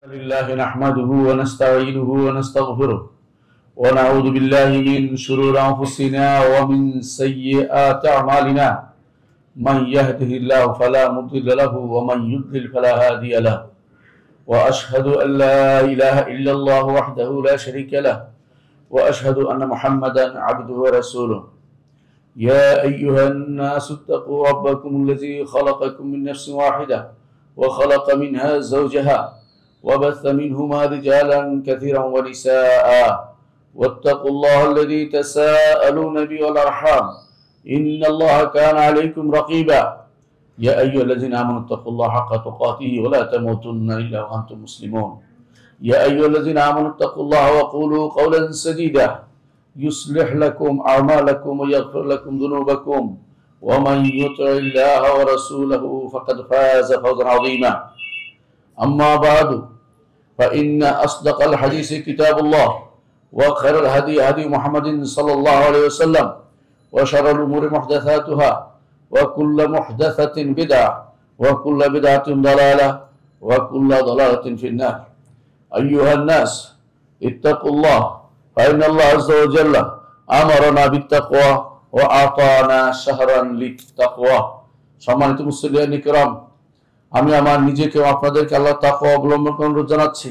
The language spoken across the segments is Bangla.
لله نحمده ونستعينه ونستغفره ونعوذ بالله من شرور أنفسنا ومن سيئات أعمالنا من يهده الله فلا مضل له ومن يضلل فلا هادي له وأشهد أن لا إله إلا الله وحده لا شريك له وأشهد أن محمدا عبده ورسوله يا أيها الناس اتقوا ربكم الذي خلقكم من نفس واحدة وخلق منها زوجها وبث منهما رجالا كثيرا ونساء واتقوا الله الذي تساءلون به والأرحام إن الله كان عليكم رقيبا يا أيها الذين آمنوا اتقوا الله حق تقاته ولا تموتن إلا وأنتم مسلمون يا أيها الذين آمنوا اتقوا الله وقولوا قولا سديدا يصلح لكم أعمالكم ويغفر لكم ذنوبكم ومن يطع الله ورسوله فقد فاز فوزا عظيما أما بعد فإن أصدق الحديث كتاب الله وخير الهدي هدي محمد صلى الله عليه وسلم وشر الأمور محدثاتها وكل محدثة بدعة وكل بدعة ضلالة وكل ضلالة في النار أيها الناس اتقوا الله فإن الله عز وجل أمرنا بالتقوى وأعطانا شهرا للتقوى সম্মানিত মুসলিয়ান ইকরাম, আমি আমার নিজেকে আপনাদেরকে আল্লাহ তাকওয়া অবলম্বন করার অনুরোধ জানাচ্ছি।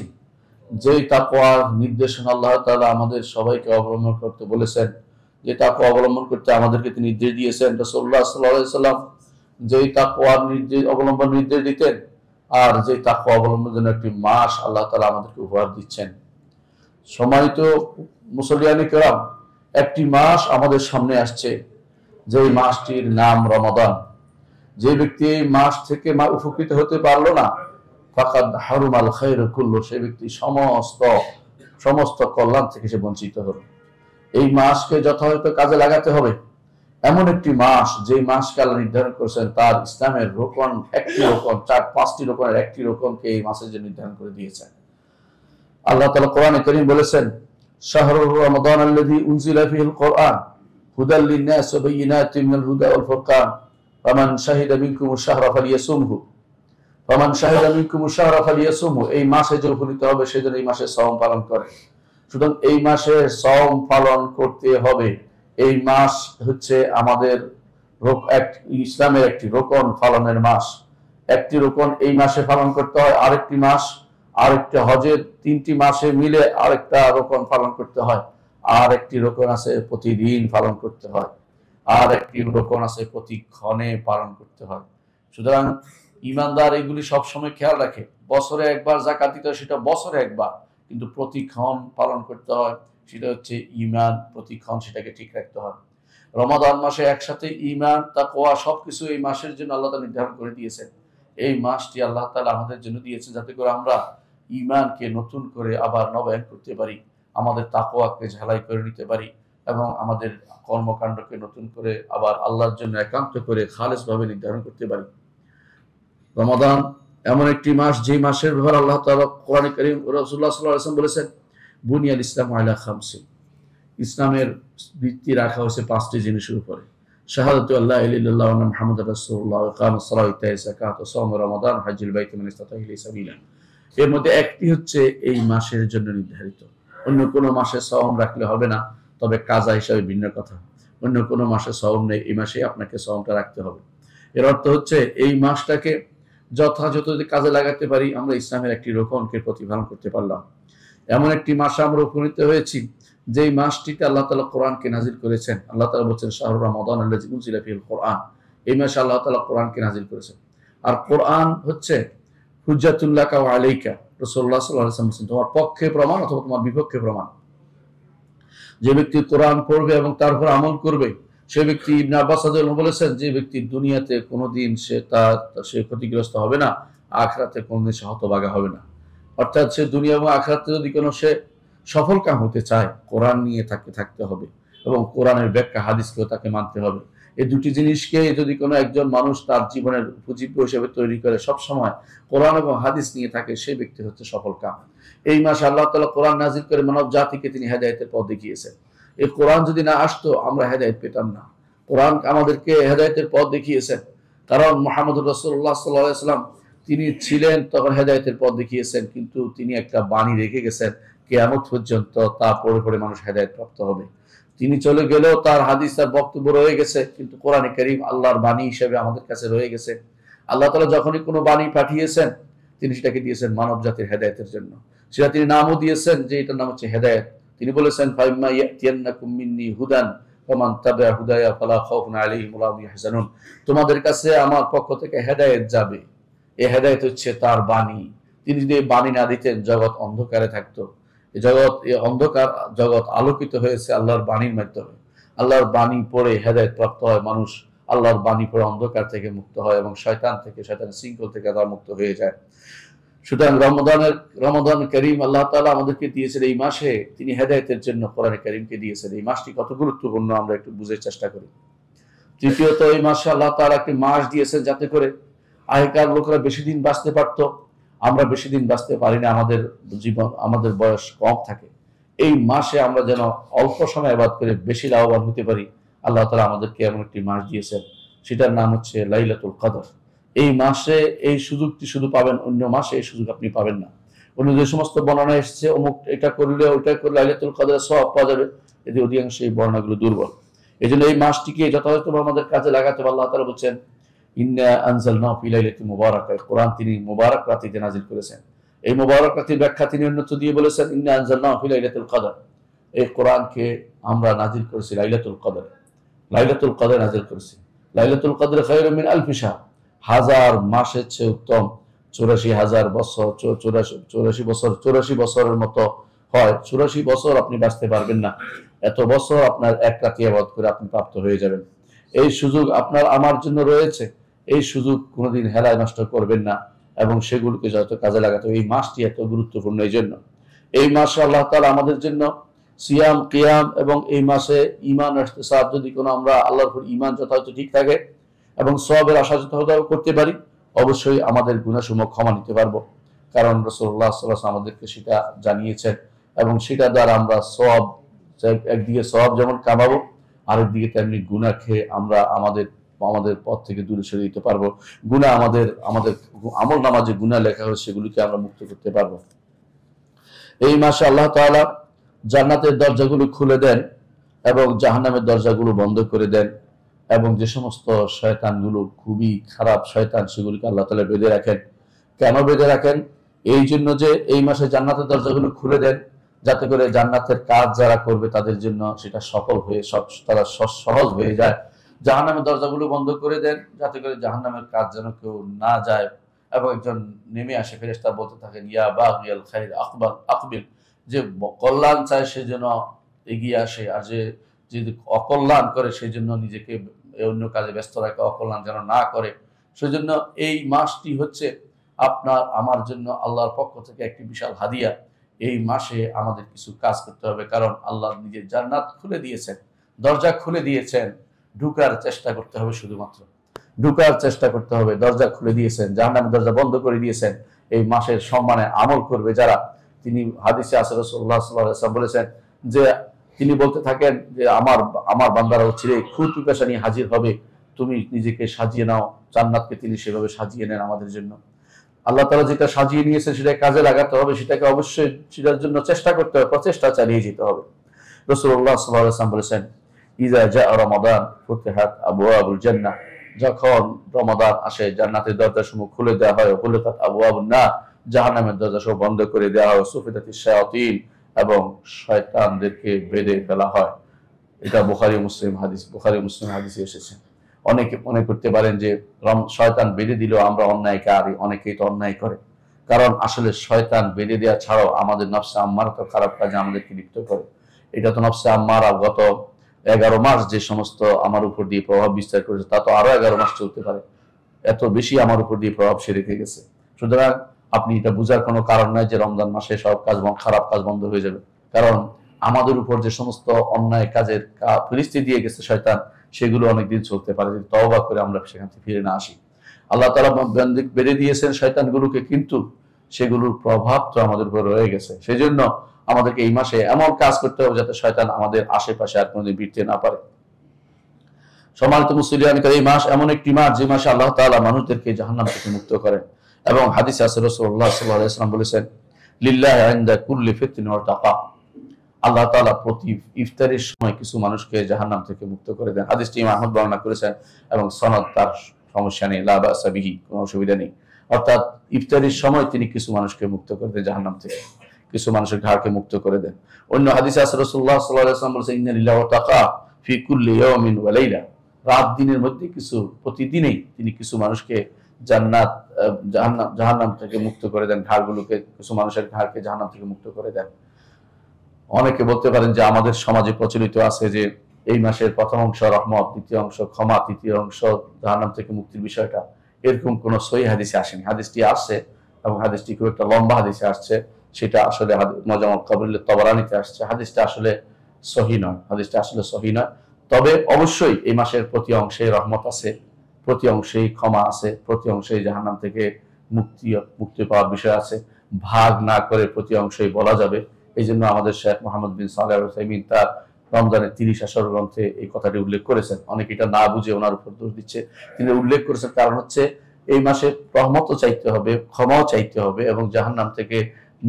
যেই তাকওয়ার নির্দেশনা আল্লাহ তাআলা আমাদের সবাইকে অবলম্বন করতে বলেছেন, যে তাকওয়া অবলম্বন করতে আমাদেরকে তিনি নির্দেশ দিয়েছেন, রাসূলুল্লাহ সাল্লাল্লাহু আলাইহি সাল্লাম যেই তাকওয়ার নির্দেশ দিতেন, আর যেই তাকওয়া অবলম্বনের জন্য একটি মাস আল্লাহ তাআলা আমাদেরকে উপহার দিচ্ছেন। সম্মানিত মুসলিয়ান ইকরাম, একটি মাস আমাদের সামনে আসছে, যেই মাসটির নাম রমাদান। যে ব্যক্তি এই মাস থেকে উপকৃত হতে পারলো না, ফাকাদ হারুমাল খায়রু কুল্লু, সেই ব্যক্তি সমস্ত কল্যাণ থেকে সে বঞ্চিত হলো। এই মাসকে যথাযথ কাজে লাগাতে হবে। এমন একটি মাস, যে মাসকে আল্লাহ নির্ধারণ করেছেন, তার ইসলামের রোকন একটি রোকন, 4-5টি রোকনের একটি রোকনকে এই মাসের জন্য নির্ধারণ করে দিয়েছেন। আল্লাহ তাআলা কোরআনে কারীম বলেছেন, শাহরুর রমাদান আল্লাযী উনজিলা ফীহিল কুরআন হুদাল লিন-নাস ওয়া বায়িনাতিন মিনাল হুদা ওয়াল ফুরকান ফামান শাহিদা মিনকুমুশ শাহরা ফালিয়াসুমহু ফামান শাহিদা মিনকুমুশ শাহরা ফালিয়াসুমহু। এই মাসে যে উপনীত হবে সেজন্য এই মাসে সাওম পালন করে। সুতরাং এই মাসে সাওম পালন করতে হবে। এই মাস হচ্ছে আমাদের ইসলামের একটি রোকন পালনের মাস। একটি রোকন এই মাসে পালন করতে হয়, আরেকটি মাস, আরেকটা হজের 3টি মাসে মিলে আরেকটা রোকন পালন করতে হয়, আর একটি রোকন আছে প্রতিদিন পালন করতে হয়, আর একটি রোকন আছে প্রতিক্ষণে পালন করতে হয়। সুতরাং ইমানদার এগুলি সবসময় খেয়াল রাখে। বছরে একবার যাকাত দিতে হয়, সেটা বছরে একবার, কিন্তু প্রতিক্ষণ পালন করতে হয়, সেটা হচ্ছে ঈমান। প্রতিক্ষণ সেটাকে ঠিক রাখতে হয়। রমাদান মাসে একসাথে ঈমান, তাকওয়া সবকিছু এই মাসের জন্য আল্লাহ তাআলা নির্ধারণ করে দিয়েছেন। এই মাসটি আল্লাহ তাআলা আমাদের জন্য দিয়েছেন যাতে করে আমরা ঈমানকে নতুন করে আবার নবায়ন করতে পারি, আমাদের তাকওয়াকে ঝালাই করে নিতে পারি, এবং আমাদের কর্মকাণ্ডকে নতুন করে আবার আল্লাহর জন্য একান্ত করে খালেসভাবে নির্ধারণ করতে পারি। রমাদান এমন একটি মাস, যে মাসের ব্যাপারে আল্লাহ তাআলা কোরআনে কারীম রাসূলুল্লাহ সাল্লাল্লাহু আলাইহি ওয়াসাল্লাম বলেছেন, বুনিয়াল ইসলামু আলা খামসিন, ইসলামের ভিত্তি রাখা হয়েছে 5টি জিনিসের উপরে। শাহাদাতু আল্লা ইলাহা ইল্লাল্লাহ ওয়া আন্না মুহাম্মাদার রাসূলুল্লাহ, ওয়া ইকামুস সালাতি, ইতাউজ যাকাত, ওয়া সাওম রমাদান, হজ্জুল বাইত মান ইসতাতা ইলাইহি সাবিলা। এর মধ্যে একটি হচ্ছে এই মাসের জন্য নির্ধারিত। অন্য কোনো মাসে সাওম রাখলে হবে না, তবে কাজা হিসাবে ভিন্ন কথা। অন্য কোনো মাসে সাওম নেই, এই মাসে আপনাকে সাওমটা রাখতে হবে। এর অর্থ হচ্ছে এই মাসটাকে যথাযথ যদি কাজে লাগাতে পারি, আমরা ইসলামের একটি রোকনকে প্রতিপালন করতে পারলাম। এমন একটি মাসে আমরা উপনীত হয়েছি, যেই মাসটিতে আল্লাহ তাআলা কোরআনকে নাজিল করেছেন। আল্লাহ তাআলা বলছেন, শাহরুর রমাদান আল্লাযী উনজিলা ফীহিল কুরআন, এই মাসে আল্লাহ তাআলা কোরআনকে নাজিল করেছেন। আর কোরআন হচ্ছে হুজ্জাতুল লাকা ওয়া আলাইকা। রাসূলুল্লাহ সাল্লাল্লাহু আলাইহি ওয়াসাল্লাম বলেছেন, তোমার পক্ষে প্রমাণ অথবা তোমার বিপক্ষে প্রমাণ। যে ব্যক্তি কোরআন পড়বে এবং তার উপর আমল করবে, সে ব্যক্তি, ইবনে আব্বাস রাদিয়াল্লাহু আনহু বলেছেন, যে ব্যক্তি দুনিয়াতে কোনোদিন সে ক্ষতিগ্রস্ত হবে না, আখিরাতে কোনোদিন সে হতভাগা হবে না। অর্থাৎ সে দুনিয়া এবং আখিরাতে যদি কোনো সে সফল কাম হতে চায়, কোরআন নিয়ে থাকতে হবে, এবং কোরআনের ব্যাখ্যা হাদিসকেও তাকে মানতে হবে। এই দুটি জিনিসকে যদি কোনো একজন মানুষ তার জীবনের উপজীব্য হিসেবে তৈরি করে, সবসময় কোরআন এবং হাদিস নিয়ে থাকে, সেই ব্যক্তি হচ্ছে সফল কাম। এই মাসে আল্লাহ তাআলা কোরআন নাজিল করে মানব জাতিকে তিনি হেদায়েতের পথ দেখিয়েছেন। এই কোরআন যদি না আসতো, আমরা হেদায়েত পেতাম না। কোরআন আমাদেরকে হেদায়েতের পথ দেখিয়েছেন, কারণ মুহাম্মদুর রাসূলুল্লাহ সাল্লাল্লাহু আলাইহি ওয়াসাল্লাম তিনি ছিলেন তখন হেদায়েতের পথ দেখিয়েছেন, কিন্তু তিনি একটা বাণী রেখে গেছেন, কিয়ামত পর্যন্ত তা পড়ে পড়ে মানুষ হেদায়েত প্রাপ্ত হবে। তিনি চলে গেলেও তার হাদিস, তার বক্তব্য রয়ে গেছে, কিন্তু কোরআনে কারীম আল্লাহর বাণী হিসেবে আমাদের কাছে রয়ে গেছে। আল্লাহ তাআলা যখনই কোনো বাণী পাঠিয়েছেন, তিনি সেটাকে দিয়েছেন মানব জাতির হেদায়েতের জন্য। সেটা তিনি নামও দিয়েছেন যে এটার নাম হচ্ছে হেদায়েত। তিনি বলেছেন, ফাইম্মা ইয়াতিয়ান্নাকুম মিন্নি হুদান ফামান তাবিআ হুদায়া ফালা খাউফুন আলাইহিম ওয়া লা হুম ইয়াহজানুন। তোমাদের কাছে আমার পক্ষ থেকে হেদায়েত যাবে। এই হেদায়েত হচ্ছে তার বাণী। তিনি যদি এই বাণী না দিতেন, জগৎ অন্ধকারে থাকতো। এই অন্ধকার জগৎ আলোকিত হয়েছে আল্লাহর বাণীর মাধ্যমে। আল্লাহর বাণী পড়ে হেদায়েত প্রাপ্ত হয় মানুষ, আল্লাহর বাণী পড়ে অন্ধকার থেকে মুক্ত হয় এবং শয়তানের শৃঙ্খল থেকে তারা মুক্ত হয়ে যায়। সুতরাং রমাদান কারীম আল্লাহ তাআলা আমাদেরকে দিয়েছেন এই মাসে, তিনি হেদায়েতের জন্য কোরআনে কারীমকে দিয়েছেন। এই মাসটি কত গুরুত্বপূর্ণ আমরা একটু বুঝার চেষ্টা করি। তৃতীয়ত, এই মাসে আল্লাহ তাআলা একটি মাস দিয়েছেন যাতে করে আগেকার লোকেরা বেশি দিন বাঁচতে পারতো, আমরা বেশি দিন বাঁচতে পারি না, আমাদের বয়স কম থাকে। এই মাসে আমরা যেন অল্প সময় ইবাদত করে বেশি লাভবান হতে পারি, আল্লাহ তাআলা আমাদেরকে এমন একটি মাস দিয়েছেন, সেটার নাম হচ্ছে লাইলাতুল কদর। এই মাসে এই সুযোগটি শুধু পাবেন, অন্য মাসে এই সুযোগ আপনি পাবেন না। অন্য যে সমস্ত বর্ণনা এসেছে অমুক এটা করলে ওইটা করলে লাইলাতুল কদরের সওয়াব পাওয়া যাবে, এতে অধিকাংশ এই বর্ণনাগুলো দুর্বল। এই জন্য এই মাসটিকে যথাযথভাবে আমাদের কাজে লাগাতে হবে। আল্লাহ তাআলা বলছেন, ইন্না আনজালনাহু ফি লাইলাতিন মুবারাকাহ। কোরআন তিনি মুবারক রাতিতে নাজিল করেছেন। এই মুবারক রাতের ব্যাখ্যা তিনি অন্যত্র দিয়ে বলেছেন, ইন্না আনজালনাহু ফি লাইলাতুল কদর। এই কোরআনকে আমরা নাজিল করেছি লাইলাতুল কদরে। লাইলাতুল কদরে নাজিল করেছি। লাইলাতুল কদর খায়রুম মিন আলফি শাহর। হাজার মাসের চেয়ে উত্তম। ৮৪,০০০ বছর, ৮৪ বছরের মতো হয়। ৮৪ বছর আপনি বাঁচতে পারবেন না, এত বছর আপনার এক রাতে ইবাদত করে আপনি প্রাপ্ত হয়ে যাবেন। এই সুযোগ আপনার আমার জন্য রয়েছে। এই সুযোগ কোনোদিন হেলায় নষ্ট করবেন না এবং সেগুলোকে যত কাজে লাগাতে হবে। এই মাসটি এত গুরুত্বপূর্ণ এই জন্য। এই মাসে আল্লাহ তাআলা আমাদের জন্য সিয়াম, কিয়াম এবং এই মাসে ঈমান ইহতিসাব, যদি কোনো আমরা আল্লাহর উপর ঈমান যথাযথ ঠিক থাকে এবং সওয়াবের আশা যথাযথ করতে পারি, অবশ্যই আমাদের গুনাহসমূহ ক্ষমা নিতে পারবো। কারণ রাসূলুল্লাহ সাল্লাল্লাহু আলাইহি ওয়াসাল্লাম আমাদেরকে সেটা জানিয়েছেন এবং সেটা দ্বারা আমরা সওয়াব, একদিকে সওয়াব যেমন কামাবো, আরেকদিকে তেমনি গুনাহ খেয়ে আমরা আমাদের পথ থেকে দূরে সরে দিতে পারবো। গুনাহ আমাদের আমল নামা যে গুনাহ লেখা হয় সেগুলিকে আমরা মুক্ত করতে পারবো। এই মাসে আল্লাহ তাআলা জান্নাতের দরজাগুলো খুলে দেন এবং জাহান্নামের দরজাগুলো বন্ধ করে দেন এবং যে সমস্ত শয়তানগুলো খুবই খারাপ শয়তান, সেগুলিকে আল্লাহ তাআলা বেঁধে রাখেন। কেন বেঁধে রাখেন? এই জন্য যে এই মাসে জান্নাতের দরজাগুলো খুলে দেন যাতে করে জান্নাতের কাজ যারা করবে তাদের জন্য সেটা তারা সহজ হয়ে যায়। জাহান্নামের দরজাগুলো বন্ধ করে দেন যাতে করে জাহান্নামের কাজ যেন কেউ না যায় এবং একজন নেমে আসে, ফেরেশতা বলতে থাকেন, ইয়া বাগিয়াল খাইর আকবিল, যে কল্যাণ চায় সে যেন এগিয়ে আসে, আর যে যদি অকল্যাণ করে সেই জন্য নিজেকে অন্য কাজে ব্যস্ত রাখে, অকল্যাণ যেন না করে। সেজন্য এই মাসটি হচ্ছে আপনার আমার জন্য আল্লাহর পক্ষ থেকে একটি বিশাল হাদিয়া। এই মাসে আমাদের কিছু কাজ করতে হবে, কারণ আল্লাহ নিজের জান্নাত খুলে দিয়েছেন, দরজা খুলে দিয়েছেন, ঢুকার চেষ্টা করতে হবে, শুধুমাত্র ঢুকার চেষ্টা করতে হবে। দরজা খুলে দিয়েছেন, জাহান্নামের দরজা বন্ধ করে দিয়েছেন। এই মাসের সম্মানে আমল করবে যারা, তিনি হাদিসে আছে রাসূলুল্লাহ সাল্লাল্লাহু আলাইহি ওয়াসাল্লাম বলেছেন যে তিনি বলতে থাকেন যে আমার বান্দারা হচ্ছে খুদ পিপাসা নিয়ে হাজির হবে, তুমি নিজেকে সাজিয়ে নাও। জান্নাতকে তিনি সেভাবে সাজিয়ে নেন আমাদের জন্য। আল্লাহ তাআলা যেটা সাজিয়ে নিয়েছেন সেটা কাজে লাগাতে হবে, সেটাকে অবশ্যই সেটার জন্য চেষ্টা করতে হবে, প্রচেষ্টা চালিয়ে যেতে হবে। রাসূলুল্লাহ সাল্লাল্লাহু আলাইহি ওয়াসাল্লাম বলেছেন, ইযা জাআ রমাদান ফুতিহাত আবওয়াবুল জান্নাহ। যখন রমাদান আসে জান্নাতের দরজাসমূহ খুলে দেওয়া হয়, গুলিকাত আবওয়াবুন নার, জাহান্নামের দরজা সব বন্ধ করে দেওয়া হয়, সুফিদাতিশ শায়াতিন, এবং শয়তানদেরকে বেঁধে ফেলা হয়। এটা বুখারী মুসলিম হাদিসে এসেছে। অনেকে মনে করতে পারেন যে শয়তান বেঁধে দিলেও আমরা অন্যায়কারী, অনেকেই তো অন্যায় করে। কারণ আসলে শয়তান বেঁধে দেওয়া ছাড়াও আমাদের নফসে আম্মারা তো খারাপ কাজে আমাদেরকে লিপ্ত করে। এটা তো নফসে আম্মারা গত 11 মাস যে সমস্ত আমার উপর দিয়ে প্রভাব বিস্তার করেছে, তা তো আরো 11 মাস চলতে পারে, এত বেশি আমার উপর দিয়ে প্রভাব সে রেখে গেছে। সুতরাং আপনি এটা বোঝার কোনো কারণ নাই যে রমজান মাসে সব খারাপ কাজ বন্ধ হয়ে যাবে। কারণ আমাদের উপর যে সমস্ত অন্যায় কাজের ফিরিস্তি দিয়ে গেছে শয়তান, সেগুলো অনেকদিন চলতে পারে যদি তওবা করে আমরা সেখান থেকে ফিরে না আসি। আল্লাহ তাআলা বেঁধে দিয়েছেন শয়তানগুলোকে, কিন্তু সেগুলোর প্রভাব তো আমাদের উপর রয়ে গেছে। সেই জন্য আমাদেরকে এই মাসে এমন কাজ করতে হবে যাতে শয়তান আমাদের আশেপাশে আর কোনোদিন ভিড়তে না পারে। সম্মানিত মুসলিম, এই মাস এমন একটি মাস যে মাসে আল্লাহ তাআলা মানুষদেরকে জাহান্নাম থেকে মুক্ত করেন এবং হাদিসে আছে রাসূলুল্লাহ সাল্লাল্লাহু আলাইহি ওয়াসাল্লাম বলেছেন, লিল্লাহি ইনদা কুল্লি ফিতরিন ওয়াতাকা, আল্লাহ তাআলা প্রতি ইফতারের সময় কিছু মানুষকে জাহান্নাম থেকে মুক্ত করে দেন। হাদিসটি ইমাম আহমদ বর্ণনা করেছেন এবং সনদ তার সমস্যা নেই, লা বাসা বিহি, কোনো অসুবিধা নেই। অর্থাৎ ইফতারের সময় তিনি কিছু মানুষকে মুক্ত করে দেন জাহান্নাম থেকে, কিছু মানুষের ঘাড়কে মুক্ত করে দেন। অন্য হাদিসে আছে রাসূলুল্লাহ সাল্লাল্লাহু আলাইহি ওয়াসাল্লাম বলেছেন, ইন্না লিল্লাহি ওয়া তাকা ফি কুল্লি ইয়াউমিন ওয়া লাইলা, রাত দিনের মধ্যে কিছু, প্রতিদিনই তিনি কিছু মানুষকে জান্নাত জাহান্নাম থেকে মুক্ত করে দেন, ঘাড়গুলোকে, কিছু মানুষের ঘাড়কে জাহান্নাম থেকে মুক্ত করে দেন। অনেকে বলতে পারেন যে আমাদের সমাজে প্রচলিত আছে যে এই মাসের প্রথম অংশ রহমত, দ্বিতীয় অংশ ক্ষমা, তৃতীয় অংশ জাহান্নাম থেকে মুক্তির বিষয়টা, এরকম কোন সহিহ হাদিসে আসেনি। হাদিসটি আসছে এবং হাদিসটি খুব একটা লম্বা হাদিসে আসছে, সেটা আসলে মুজাম্মাল কাবির তাবারানীতে আসছে। হাদিসটা আসলে সহিহ নয়, হাদিসটা আসলে সহিহ নয়। তবে অবশ্যই এই মাসের প্রতি অংশে রহমত আছে, প্রতি অংশেই ক্ষমা আছে, প্রতি অংশেই জাহান্নাম থেকে মুক্তি পাওয়ার বিষয় আছে। ভাগ না করে প্রতি অংশেই বলা যাবে। এই জন্য আমাদের শেখ মোহাম্মদ বিন সালেহ আল উসাইমিন তার রমজানের 30 আসর গ্রন্থে এই কথাটি উল্লেখ করেছেন। অনেকে এটা না বুঝে ওনার উপর দোষ দিচ্ছে, তিনি উল্লেখ করেছেন কারণ হচ্ছে এই মাসে রহমতও চাইতে হবে, ক্ষমাও চাইতে হবে এবং জাহান্নাম থেকে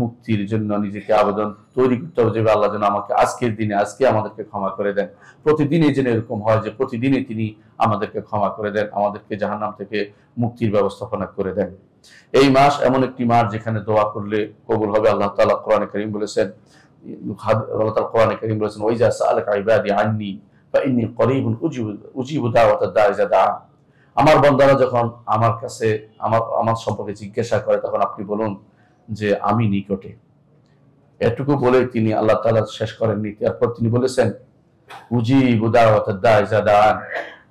মুক্তির জন্য নিজেকে আবেদন তৈরি করতে হবে যে আল্লাহ যেন আমাকে আজকের দিনে, আজকে আমাদেরকে ক্ষমা করে দেন। প্রতিদিনই যেন এরকম হয় যে প্রতিদিনই তিনি আমাদেরকে ক্ষমা করে দেন, আমাদেরকে জাহান্নাম থেকে মুক্তির ব্যবস্থাপনা করে দেন। এই মাস এমন একটি মাস যেখানে দোয়া করলে কবুল হবে। আল্লাহ তাআলা কোরআনে কারীম বলেছেন, আল্লাহ তাআলা কোরআনে কারীম বলেছেন, ওয়া ইযা সাআলাকা ইবাদি আন্নী ফাইন্নী করিবুন উজিবু দাওয়াতাদ দাঈ ইযা দাআন, আমার বান্দারা যখন আমার কাছে আমার সম্পর্কে জিজ্ঞাসা করে তখন আপনি বলুন যে আমি নিকটে। এটুকু বলে তিনি আল্লাহ তাআলা শেষ করেননি, তারপর তিনি বলেছেন উজিবু দাওয়াতাদ দাঈ ইযা দাআন,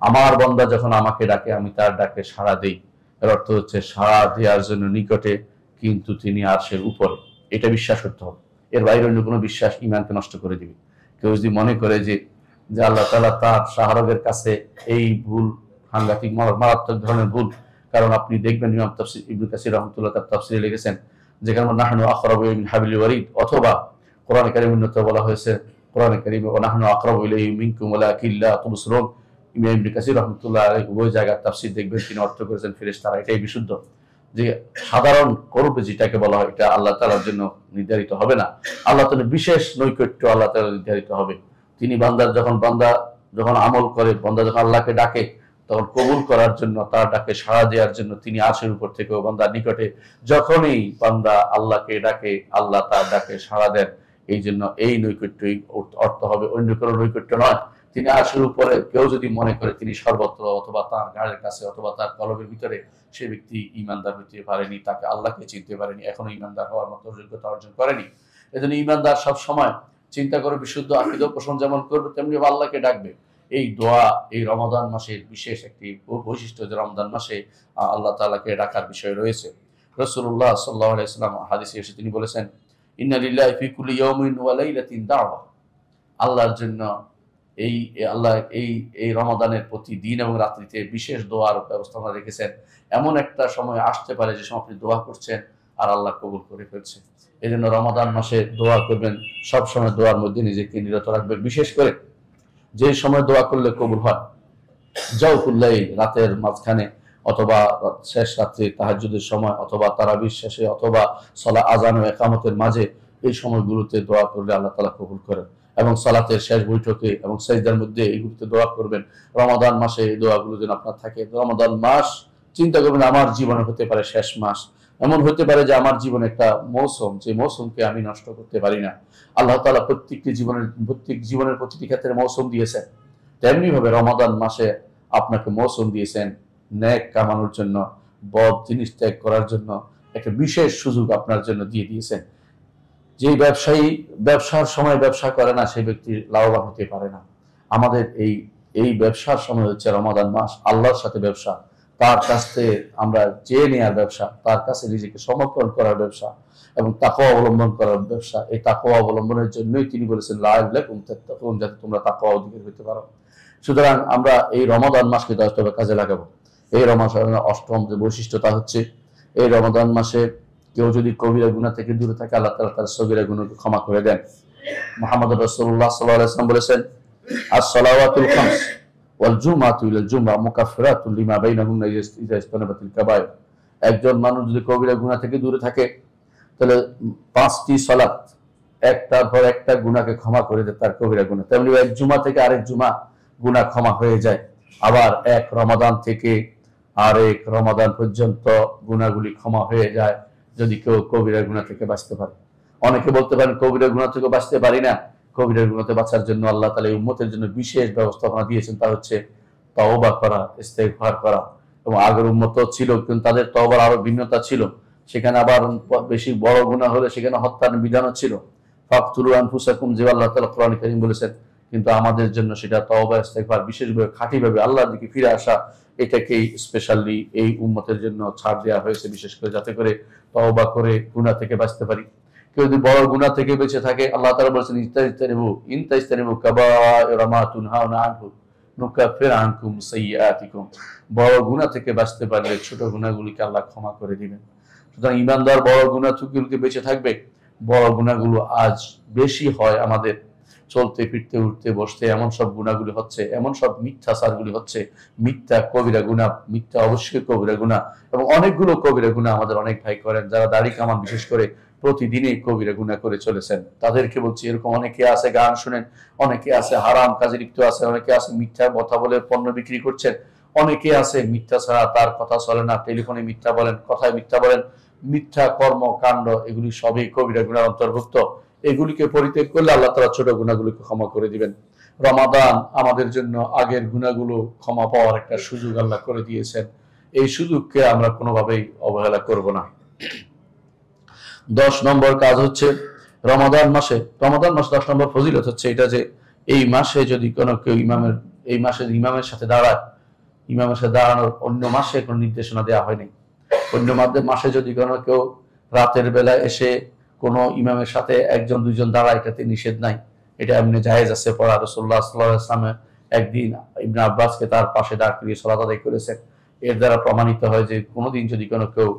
আমার বান্দা যখন আমাকে ডাকে আমি তার ডাকে সাড়া দেই। এর অর্থ হচ্ছে সাড়া দেওয়ার জন্য নিকটে, কিন্তু তিনি আরশের উপরে। এটা বিশ্বাস করতে হবে। এর বাইরে অন্য কোনো বিশ্বাস ইমানকে নষ্ট করে দিবে। কেউ যদি মনে করে যে আল্লাহ তাআলা তার শাহরগের কাছে, এই ভুল সাংঘাতিক মারাত্মক ধরনের ভুল। কারণ আপনি দেখবেন ইমাম তাফসীর ইবনে কাসির রাহমাতুল্লাহ তার তাফসীরে লিখেছেন যেখানে নাহনু আকরাবু মিন হাবিল ওয়ারিদ, অথবা কোরআনে কারীমে উন্নত বলা হয়েছে, কোরআনে কারীমে ওয়া নাহনু আকরাবু ইলাইহি মিনকুম ওয়ালাকিন লা তুবসিরুন। ইমাম ইবনে কাসির রাহমাতুল্লাহ আলাইহি উভয় জায়গার তাফসীর দেখবেন তিনি অর্থ করেছেন ফেরেশতারা। এটাই বিশুদ্ধ, যে সাধারণ করব যেটাকে বলা হয় এটা আল্লাহ তাআলার জন্য নির্ধারিত হবে না। আল্লাহ তাআলার বিশেষ নৈকট্য আল্লাহ তাআলা নির্ধারিত হবে। তিনি বান্দা যখন আমল করে, বান্দা যখন আল্লাহকে ডাকে তখন কবুল করার জন্য, তার ডাকে সাড়া দেওয়ার জন্য তিনি আরশের উপর থেকে বান্দার নিকটে। যখনই বান্দা আল্লাহকে ডাকে আল্লাহ তার ডাকে সাড়া দেন। এই জন্য এই নৈকট্যই অর্থ হবে, অন্য কোনো নৈকট্য নয়। তিনি আরশের উপরে, কেউ যদি মনে করে তিনি সর্বত্র অথবা তার ঘাড়ের কাছে অথবা তার কলবের ভিতরে, সে ব্যক্তি ঈমানদার হতে পারেনি, তাকে আল্লাহকে চিনতে পারেনি, এখনো ঈমানদার হওয়ার মতো যোগ্যতা অর্জন করেনি। এজন্য ঈমানদার সব সময় চিন্তা করে বিশুদ্ধ আকীদা পোষণ যেমন করবে তেমনি আল্লাহকে ডাকবে। এই দোয়া এই রমাদান মাসের বিশেষ একটি বৈশিষ্ট্য, যে রমজান মাসে আল্লাহ তাআলাকে ডাকার বিষয় রয়েছে। রাসূলুল্লাহ সাল্লাল্লাহু আলাইহি ওয়াসাল্লাম হাদিসে এসে তিনি বলেছেন, ইন্না লিল্লাহি ফি কুল্লি ইয়াউমিন ওয়া লাইলাতিন দাওয়া, আল্লাহর জন্য এই রমাদানের প্রতি দিন এবং রাত্রিতে বিশেষ দোয়ার ব্যবস্থা রেখেছেন। এমন একটা সময় আসতে পারে যে সময় আপনি দোয়া করছেন আর আল্লাহ কবুল করে ফেলছে। এই জন্য রমাদান মাসে দোয়া করবেন, সব সময় দোয়ার মধ্যে নিজেকে নিরত রাখবেন। বিশেষ করে যে সময় দোয়া করলে কবুল হয়, জাওফুল লাইল, রাতের মাঝখানে অথবা শেষ রাত্রে তাহাজ্জুদের সময় অথবা তারাবির শেষে অথবা সালাত আযান ও ইকামতের মাঝে, এই সময়গুলোতে দোয়া করলে আল্লাহ তাআলা কবুল করেন। এবং সালাতের শেষ বৈঠকে এবং সাজদার মধ্যে এইগুলোতে দোয়া করবেন। রমাদান মাসে এই দোয়াগুলো যেন আপনার থাকে। রমাদান মাস চিন্তা করবেন আমার জীবনে হতে পারে শেষ মাস, এমন হতে পারে যে আমার জীবনে একটা মৌসুম, যে মৌসুমকে আমি নষ্ট করতে পারি না। আল্লাহ তাআলা প্রত্যেক জীবনের প্রতিটি ক্ষেত্রে মৌসুম দিয়েছেন। তেমনি ভাবে রমাদান মাসে আপনাকে মৌসুম দিয়েছেন নেক কামানোর জন্য, বদ জিনিস ত্যাগ করার জন্য একটা বিশেষ সুযোগ আপনার জন্য দিয়ে দিয়েছেন। যে ব্যবসায়ী ব্যবসার সময় ব্যবসা করে না, সেই ব্যক্তি লাভবান হতে পারে না। আমাদের এই ব্যবসার সময় হচ্ছে রমাদান মাস, আল্লাহর সাথে ব্যবসা, তার কাছ থেকে আমরা চেয়ে নেওয়ার ব্যবসা, তার কাছে নিজেকে সমর্পণ করার ব্যবসা এবং তাকওয়া অবলম্বন করার ব্যবসা। এই তাকওয়া অবলম্বনের জন্যই তিনি বলেছেন লাআল্লাকুম তাত্তাকুন, যাতে তোমরা তাকওয়া অধিকারী হতে পারো। সুতরাং আমরা এই রমাদান মাসকে যথাযথভাবে কাজে লাগাবো। এই রমাদানের অষ্টম যে বৈশিষ্ট্যতা হচ্ছে, এই রমাদান মাসে কেউ যদি কবিরা গুনাহ থেকে দূরে থাকে আল্লাহ তাআলা তার সগীরা গুনাহকে ক্ষমা করে দেন। মুহাম্মদ রাসূলুল্লাহ সাল্লাল্লাহু আলাইহি ওয়াসাল্লাম বলেছেন, আস-সালাওয়াতুল খামস ওয়াল জুমআতু ইলাল জুমআ মুকাফফিরাতুল লিমা বাইনাহুন্না ইযা ইজতানাবাতিল কাবায়ের। একজন মানুষ যদি কবিরা গুনাহ থেকে দূরে থাকে তাহলে 5টি সালাত একটার পর একটা গুনাহকে ক্ষমা করে দেয় তার কবিরা গুনাহ। তেমনি এক জুমা থেকে আরেক জুমা গুনাহ ক্ষমা হয়ে যায়। আবার এক রমাদান থেকে আরেক রমাদান পর্যন্ত গুনাহগুলি ক্ষমা হয়ে যায় যদি কেউ কবিরা গুনাহ থেকে বাঁচতে পারে। অনেকে বলতে পারেন কবিরা গুনাহ থেকে বাঁচতে পারি না। কবিরা গুনাহ থেকে বাঁচার জন্য আল্লাহ তাআলা এই উম্মতের জন্য বিশেষ ব্যবস্থাপনা দিয়েছেন, তা হচ্ছে তওবা করা, ইস্তেগফার করা। এবং আগের উম্মত ছিল কিন্তু তাদের তওবার আরো ভিন্নতা ছিল। সেখানে আবার বেশি বড় গুনাহ হলে সেখানে হত্যার বিধানও ছিল। ফাকতুলু আনফুসাকুম, যে আল্লাহ তাআলা কোরআনে কারীম বলেছেন। কিন্তু আমাদের জন্য সেটা তওবা ইস্তেগফার, বিশেষভাবে খাঁটিভাবে আল্লাহর দিকে ফিরে আসা, এটাকেই স্পেশালি এই উম্মতের জন্য ছাড় দেওয়া হয়েছে, বিশেষ করে যাতে করে তওবা করে গুনাহ থেকে বাঁচতে পারি। কেউ যদি বড় গুনাহ থেকে বেঁচে থাকে, আল্লাহ তাআলা বলেছেন ইনতাজতানিবু কাবায়িরা মা তুনহাউনা আনহু নুকাফির আনকুম সাইয়্যাতিকুম। বড় গুনাহ থেকে বাঁচতে পারলে ছোট গুনাহগুলিকে আল্লাহ ক্ষমা করে দিবেন। সুতরাং ঈমানদার বড় গুনাহ থেকে বেঁচে থাকবে। বড় গুনাহগুলো আজ বেশি হয় আমাদের, চলতে ফিরতে উঠতে বসতে এমন সব গুনাহগুলি হচ্ছে, এমন সব মিথ্যাচারগুলি হচ্ছে, মিথ্যা কবিরা গুনাহ, মিথ্যা অবশ্যই কবিরা গুনাহ। এবং অনেকগুলো কবিরা গুনাহ আমাদের অনেক ভাই করেন, যারা দাড়ি কামান বিশেষ করে প্রতিদিনই কবিরা গুনাহ করে চলেছেন। তাদেরকে বলছি, এরকম অনেকে আছে গান শুনেন, অনেকে আছে হারাম কাজে লিপ্ত আছে, অনেকে আছে মিথ্যা কথা বলে পণ্য বিক্রি করছেন, অনেকে আছে মিথ্যা ছাড়া তার কথা চলে না, টেলিফোনে মিথ্যা বলেন, কথায় মিথ্যা বলেন, মিথ্যা কর্মকাণ্ড, এগুলি সবই কবিরা গুনার অন্তর্ভুক্ত। এগুলিকে পরিত্যাগ করলে আল্লাহ তাআলা ছোট গুনাহগুলোকে ক্ষমা করে দিবেন। রমাদান আমাদের জন্য আগের গুনাহগুলো ক্ষমা পাওয়ার একটা সুযোগ আল্লাহ করে দিয়েছেন। এই সুযোগকে আমরা কোনোভাবেই অবহেলা করব না। 10 নম্বর কাজ হচ্ছে রমাদান মাসে 10 নম্বর ফজিলত হচ্ছে এটা যে এই মাসে যদি কোনো কেউ ইমামের সাথে দাঁড়ায়, ইমামের সাথে দাঁড়ানোর অন্য মাসে কোনো নির্দেশনা দেওয়া হয়নি। অন্য মাসে যদি কোনো কেউ রাতের বেলায় এসে কোনো ইমামের সাথে একজন দুইজন দাঁড়ায়, এটাতে নিষেধ নাই, এটা এমনি জায়েজ আছে পড়া। রাসূলুল্লাহ সাল্লাল্লাহু আলাইহি ওয়াসাল্লাম একদিন ইবনে আব্বাসকে তার পাশে দাঁড় করিয়ে সালাত আদায় করেছেন। এর দ্বারা প্রমাণিত হয় যে কোনোদিন যদি কোনো কেউ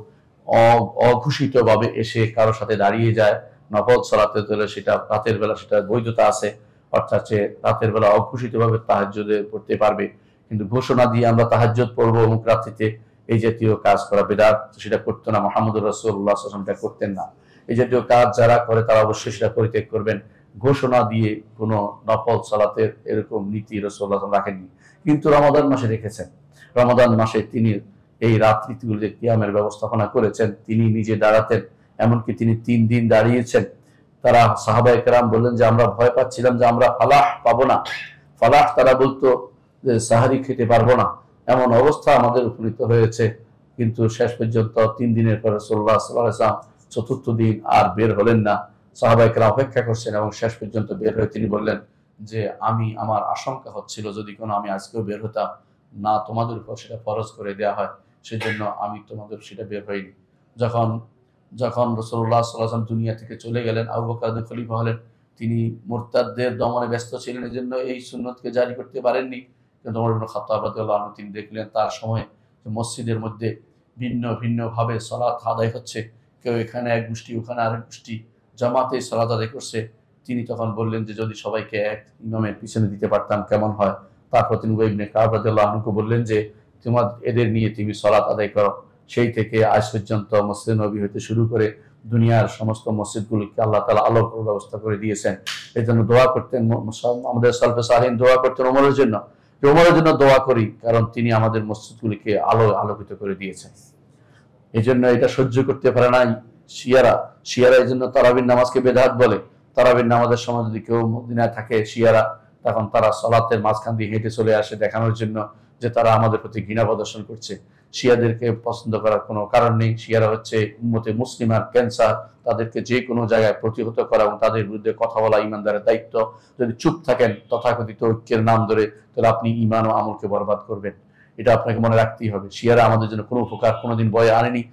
অঘোষিত ভাবে এসে কারোর সাথে দাঁড়িয়ে যায় নফল সালাতে, তাহলে সেটা রাতের বেলা সেটা বৈধতা আছে, অর্থাৎ সে রাতের বেলা অঘোষিত ভাবে তাহাজ্জুদে পড়তে পারবে। কিন্তু ঘোষণা দিয়ে আমরা তাহাজ্জুদ পড়বো অমুক রাত্রিতে, এই জাতীয় কাজ করা বিদআত, সেটা করতো না। মুহাম্মদুর রাসূলুল্লাহ সাল্লাল্লাহু আলাইহি ওয়াসাল্লাম এটা করতেন না। এই জাতীয় কাজ যারা করে তারা অবশ্যই সেটা পরিত্যাগ করবেন। ঘোষণা দিয়ে কোনো নফল সালাতের এরকম নীতি রাসূলুল্লাহ রাখেননি, কিন্তু রমাদান মাসে রেখেছেন। রমাদান মাসে তিনি এই রাত্রিগুলোতে কিয়ামের ব্যবস্থাপনা করেছেন, তিনি নিজে দাঁড়াতেন, এমনকি তিনি 3 দিন দাঁড়িয়েছেন। তারা সাহাবায়ে কেরাম বললেন যে আমরা ভয় পাচ্ছিলাম যে আমরা ফালাহ পাবো না, ফালাহ তারা বলতো যে সাহারি খেতে পারবো না, এমন অবস্থা আমাদের উপনীত হয়েছে। কিন্তু শেষ পর্যন্ত 3 দিনের পর রাসূলুল্লাহ সাল্লাল্লাহু আলাইহি ওয়াসাল্লাম 4র্থ দিন আর বের হলেন না। সাহাবায়ে কেরাম অপেক্ষা করছেন এবং শেষ পর্যন্ত বের হয়ে তিনি বললেন যে আমার আশঙ্কা হচ্ছিল যদি কোনো আমি আজকেও বের হতাম না, তোমাদের উপর সেটা ফরজ করে দেওয়া হয়, সেজন্য আমি তোমাদের সেটা বের হইনি। যখন রাসূলুল্লাহ সাল্লাল্লাহু আলাইহি ওয়াসাল্লাম দুনিয়া থেকে চলে গেলেন, আবু বকর খলিফা হলেন, তিনি মুরতাদদের দমনে ব্যস্ত ছিলেন, এজন্য এই সুন্নতকে জারি করতে পারেননি। কিন্তু ওমর ইবনে খাত্তাব রাদিয়াল্লাহু আনহু তিনি দেখলেন তার সময় যে মসজিদের মধ্যে ভিন্ন ভিন্ন ভাবে সালাত আদায় হচ্ছে, কেউ এখানে এক গোষ্ঠী, ওখানে আরেক গোষ্ঠী জামাতে সালাত আদায় করছে। তিনি তখন বললেন যে যদি সবাইকে এক ইমামের পিছনে দিতে পারতাম কেমন হয়। তারপর তিনি উবাই ইবনে কাব রাদিয়াল্লাহু আনহুকে বললেন যে এদের নিয়ে তুমি সালাত আদায় করো। সেই থেকে আজ পর্যন্ত মসজিদ নবী হইতে শুরু করে দুনিয়ার সমস্ত মসজিদগুলোকে আল্লাহ তাআলা আলোর ব্যবস্থা করে দিয়েছেন। এই জন্য দোয়া করতেন আমাদের সালফে সালেহিন, দোয়া করতেন ওমরের জন্য, যে ওমরের জন্য দোয়া করি, কারণ তিনি আমাদের মসজিদগুলিকে আলোকিত করে দিয়েছেন। এই জন্য এটা সহ্য করতে পারে না শিয়ারা এই জন্য তারাবির নামাজকে বেদাত বলে। তারাবির নামাজের সময় যদি কেউ মদিনায় থাকে শিয়ারা, তখন তারা সালাতের মাঝখান দিয়ে হেঁটে চলে আসে দেখানোর জন্য যে তারা আমাদের প্রতি ঘৃণা প্রদর্শন করছে। শিয়াদেরকে পছন্দ করার কোনো কারণ নেই। শিয়ারা হচ্ছে উম্মতে মুসলিমার ক্যান্সার, তাদেরকে যে কোনো জায়গায় প্রতিহত করা এবং তাদের বিরুদ্ধে কথা বলা ইমানদারের দায়িত্ব। যদি চুপ থাকেন তথাকথিত ঐক্যের নাম ধরে, তাহলে আপনি ইমান ও আমলকে বরবাদ করবেন। এটা আপনাকে মনে রাখতেই হবে। শিয়ারা আমাদের জন্য কোনো উপকার কোনোদিন বয়ে আনেনি।